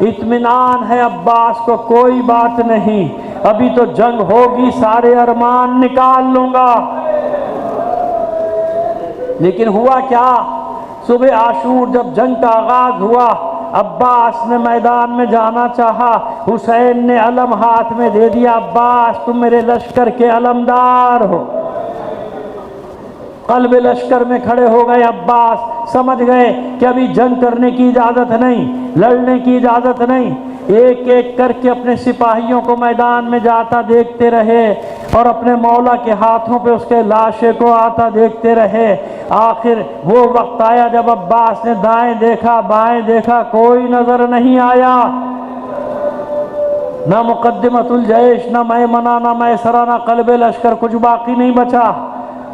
Speaker 1: اطمینان ہے عباس کو کوئی بات نہیں، ابھی تو جنگ ہوگی، سارے ارمان نکال لوں گا۔ لیکن ہوا کیا؟ صبح عاشور جب جنگ کا آغاز ہوا، عباس نے میدان میں جانا چاہا، حسین نے علم ہاتھ میں دے دیا، عباس تم میرے لشکر کے علمدار ہو۔ قلب لشکر میں کھڑے ہو گئے عباس، سمجھ گئے کہ ابھی جنگ کرنے کی اجازت نہیں، لڑنے کی اجازت نہیں۔ ایک ایک کر کے اپنے سپاہیوں کو میدان میں جاتا دیکھتے رہے اور اپنے مولا کے ہاتھوں پہ اس کے لاشے کو آتا دیکھتے رہے۔ آخر وہ وقت آیا جب عباس نے دائیں دیکھا بائیں دیکھا، کوئی نظر نہیں آیا، نہ مقدمۃ الجیش، نہ میمنہ، نہ میسرہ، نہ قلب لشکر، کچھ باقی نہیں بچا۔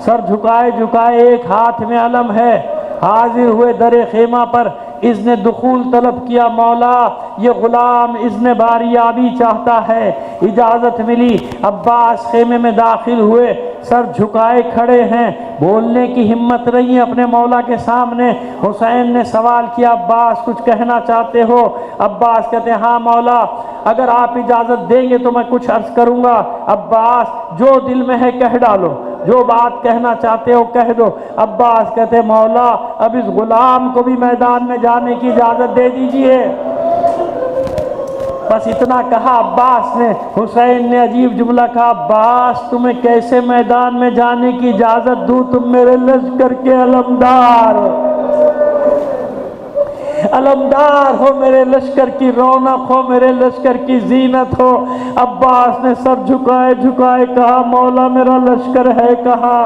Speaker 1: سر جھکائے جھکائے ایک ہاتھ میں علم ہے، حاضر ہوئے در خیمہ پر، اذن دخول طلب کیا، مولا یہ غلام اذن باریابی چاہتا ہے۔ اجازت ملی، عباس خیمے میں داخل ہوئے، سر جھکائے کھڑے ہیں، بولنے کی ہمت نہیں اپنے مولا کے سامنے۔ حسین نے سوال کیا، عباس کچھ کہنا چاہتے ہو؟ عباس کہتے ہیں ہاں مولا، اگر آپ اجازت دیں گے تو میں کچھ عرض کروں گا۔ عباس جو دل میں ہے کہہ ڈالو، جو بات کہنا چاہتے ہو کہہ دو۔ عباس کہتے مولا اب اس غلام کو بھی میدان میں جانے کی اجازت دے دیجئے۔ بس اتنا کہا عباس نے۔ حسین نے عجیب جملہ کہا، عباس تمہیں کیسے میدان میں جانے کی اجازت دوں؟ تم میرے لشکر کے علمدار ہو، علمدار ہو، میرے لشکر کی رونق ہو، میرے لشکر کی زینت ہو۔ عباس نے سر جھکائے جھکائے کہا، مولا میرا لشکر ہے کہاں؟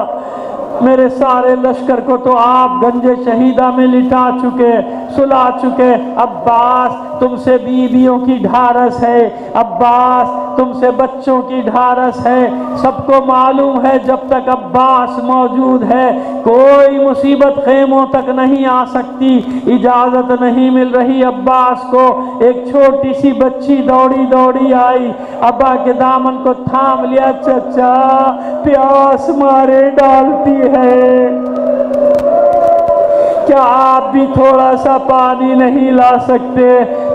Speaker 1: میرے سارے لشکر کو تو آپ گنج شہیدہ میں لٹا چکے، سلا چکے۔ عباس تم سے بیویوں کی ڈھارس ہے، عباس تم سے بچوں کی ڈھارس ہے۔ سب کو معلوم ہے جب تک عباس موجود ہے کوئی مصیبت خیموں تک نہیں آ سکتی، اجازت نہیں مل رہی عباس کو۔ ایک چھوٹی سی بچی دوڑی دوڑی آئی، ابا کے دامن کو تھام لیا، چچا پیاس مارے ڈالتی ہے، کیا آپ بھی تھوڑا سا پانی نہیں لا سکتے؟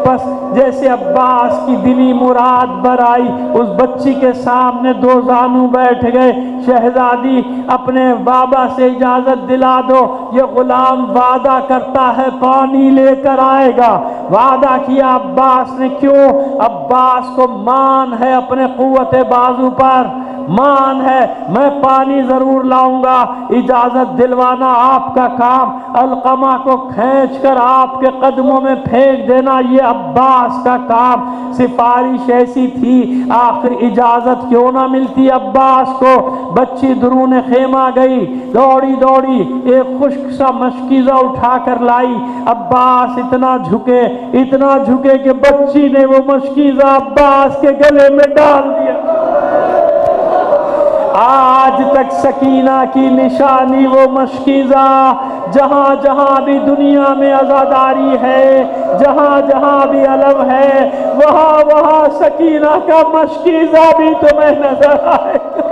Speaker 1: بس جیسے عباس کی دلی مراد بر آئی، اس بچی کے سامنے دو زانو بیٹھ گئے۔ شہزادی اپنے بابا سے اجازت دلا دو، یہ غلام وعدہ کرتا ہے پانی لے کر آئے گا۔ وعدہ کیا عباس نے، کیوں؟ عباس کو مان ہے اپنے قوت بازو پر، مان ہے میں پانی ضرور لاؤں گا۔ اجازت دلوانا آپ کا کام، علقمہ کو کھینچ کر آپ کے قدموں میں پھینک دینا یہ عباس کا کام۔ سفارش ایسی تھی، آخر اجازت کیوں نہ ملتی عباس کو؟ بچی درون خیمہ گئی، دوڑی دوڑی ایک خشک سا مشکیزہ اٹھا کر لائی۔ عباس اتنا جھکے کہ بچی نے وہ مشکیزہ عباس کے گلے میں ڈال دیا۔ آج تک سکینہ کی نشانی وہ مشکیزہ، جہاں جہاں بھی دنیا میں عزاداری ہے، جہاں جہاں بھی علم ہے، وہاں وہاں سکینہ کا مشکیزہ بھی تمہیں نظر آئے گا۔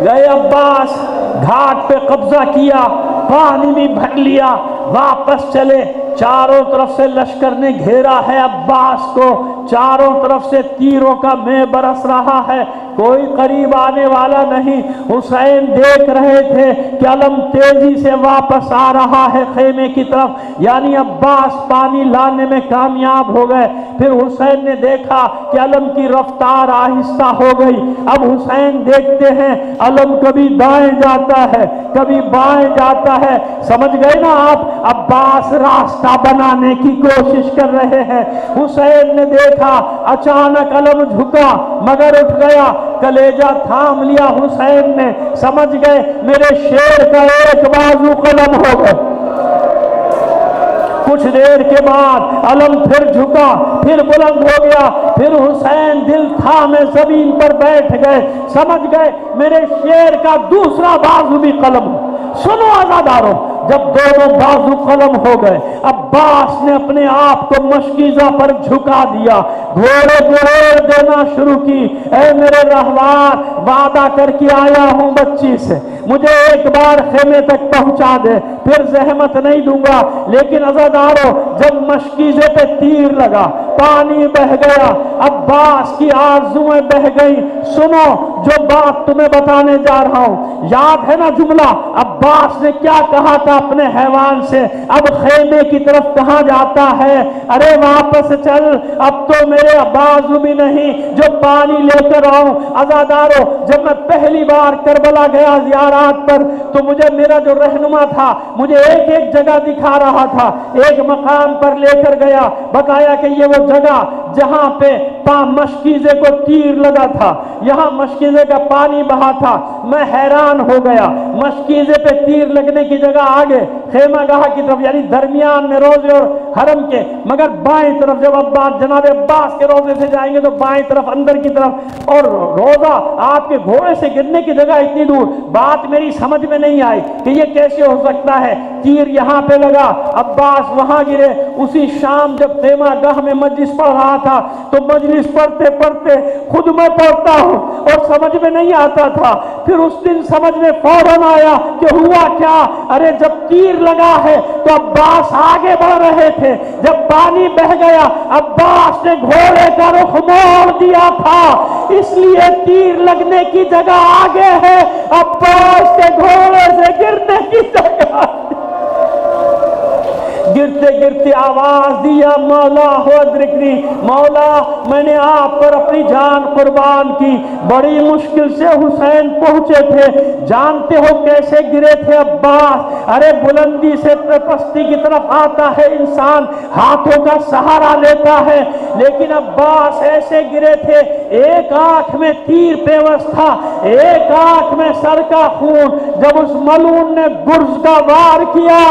Speaker 1: گئے عباس، گھاٹ پہ قبضہ کیا، پانی بھی بھر لیا، واپس چلے۔ چاروں طرف سے لشکر نے گھیرا ہے عباس کو، چاروں طرف سے تیروں کا مے برس رہا ہے، کوئی قریب آنے والا نہیں۔ حسین دیکھ رہے تھے کہ علم تیزی سے واپس آ رہا ہے خیمے کی طرف، یعنی عباس پانی لانے میں کامیاب ہو گئے۔ پھر حسین نے دیکھا کہ علم کی رفتار آہستہ ہو گئی۔ اب حسین دیکھتے ہیں علم کبھی دائیں جاتا ہے کبھی بائیں جاتا ہے، سمجھ گئے نا آپ؟ عباس راستہ بنانے کی کوشش کر رہے ہیں۔ حسین نے دیکھا، اچانک علم جھکا مگر اٹھ گیا، کلیجہ تھام لیا حسین نے، سمجھ گئے میرے شیر کا ایک بازو قلم ہو گئے۔ کچھ دیر کے بعد علم پھر جھکا، پھر بلند ہو گیا، پھر حسین دل تھامے زمین پر بیٹھ گئے، سمجھ گئے میرے شیر کا دوسرا بازو بھی قلم ہو۔ سنو عزادارو، جب دونوں بازو قلم ہو گئے، عباس نے اپنے آپ کو مشکیزہ پر جھکا دیا، گھوڑے گھوڑ دینا شروع کی، اے میرے رہوار وعدہ کر کے آیا ہوں بچی سے، مجھے ایک بار خیمے تک پہنچا دے، پھر زحمت نہیں دوں گا۔ لیکن عزادارو جب مشکیزے پہ تیر لگا، پانی بہ گیا، عباس کی آرزویں بہ گئی۔ سنو جو بات تمہیں بتانے جا رہا ہوں، یاد ہے نا جملہ عباس نے کیا کہا تھا اپنے حیوان سے؟ اب خیمے کی طرف کہاں جاتا ہے؟ ارے واپس چل، اب تو میرے بازو بھی نہیں جو پانی لے کر آؤں۔ عزادارو جب میں پہلی بار کربلا گیا زیارات پر تو مجھے میرا جو رہنما تھا مجھے ایک ایک جگہ دکھا رہا تھا، ایک مقام پر لے کر گیا، بتایا کہ یہ وہ جگہ جہاں پہ مشکیزے کو تیر لگا تھا، یہاں مشکیزے کا پانی بہا تھا۔ میں حیران ہو گیا، مشکیزے پہ تیر لگنے کی جگہ آگے خیمہ گاہ کی طرف، یعنی درمیان میں روضے اور حرم کے، مگر بائیں طرف جب عباس جناب عباس کے روضے سے جائیں گے تو بائیں طرف اندر کی طرف، اور روضہ آپ کے گھوڑے سے گرنے کی جگہ اتنی دور۔ بات میری سمجھ میں نہیں آئی کہ یہ کیسے ہو سکتا ہے، تیر یہاں پہ لگا، عباس وہاں گرے۔ اسی شام جب خیمہ گاہ میں مجلس پڑھ رہا تھا تو مجلس پڑھتے پڑھتے خود میں پڑھتا ہوں اور سمجھ میں نہیں آتا تھا، پھر اس دن سمجھ میں فوراً آیا کہ ہوا کیا؟ ارے جب تیر لگا ہے تو عباس آگے بڑھ رہے تھے، جب پانی بہ گیا عباس نے گھوڑے کا رخ موڑ دیا تھا، اس لیے تیر لگنے کی جگہ آگے ہے، عباس کے گھوڑے سے گرنے کی جگہ۔ گرتے گرتے آواز دیا، مولا ہو ادرکنی، مولا میں نے آپ پر اپنی جان قربان کی۔ بڑی مشکل سے حسین پہنچے تھے، جانتے ہو کیسے گرے تھے عباس؟ ارے بلندی سے پستی کی طرف آتا ہے انسان، ہاتھوں کا سہارا لیتا ہے، لیکن عباس ایسے گرے تھے، ایک آنکھ میں تیر پیوست تھا، ایک آنکھ میں سر کا خون۔ جب اس ملعون نے گرز کا وار کیا،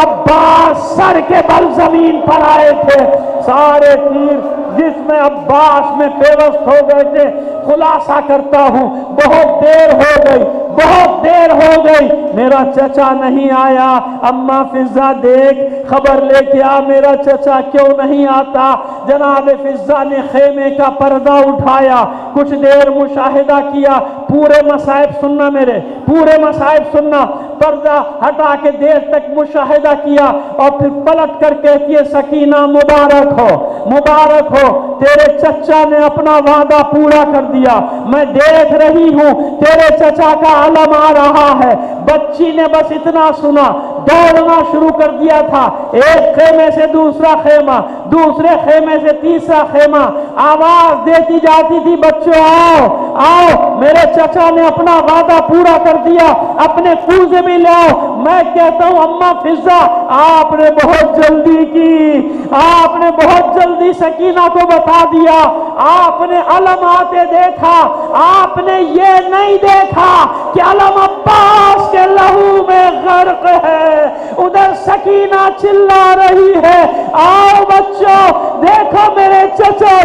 Speaker 1: عباس سر کے بل زمین پر آئے تھے، سارے تیر جس میں عباس میں پیوست ہو گئے تھے۔ خلاصہ کرتا ہوں، بہت دیر ہو گئی، بہت دیر ہو گئی، میرا چچا نہیں آیا۔ اما فضہ دیکھ، خبر لے کے آ، میرا چچا کیوں نہیں آتا؟ جناب فضہ نے خیمے کا پردہ اٹھایا، کچھ دیر مشاہدہ کیا، پورے مصائب سننا میرے، پورے مصائب سننا، پردہ ہٹا کے دیر تک مشاہدہ کیا اور پھر پلٹ کر کہتی ہے سکینہ مبارک ہو، مبارک ہو، تیرے چچا نے اپنا وعدہ پورا کر دیا، میں دیکھ رہی ہوں تیرے چچا کا علم آ رہا ہے۔ بچی نے بس اتنا سنا، دوڑنا شروع کر دیا تھا، ایک خیمے سے دوسرا خیمہ، دوسرے خیمے سے تیسرا خیمہ، آواز دیتی جاتی تھی بچوں آؤ آؤ، میرے چچا نے اپنا وعدہ پورا کر دیا، اپنے کوزے میں لے آؤ۔ میں کہتا ہوں اما فضہ آپ نے بہت جلدی کی، آپ نے بہت جلدی سکینہ کو بتا دیا، آپ نے علم آتے دیکھا، آپ نے یہ نہیں دیکھا کہ علم عباس کے لہو میں غرق ہے۔ ادھر سکینہ چلا رہی ہے آؤ بچوں دیکھو میرے چچا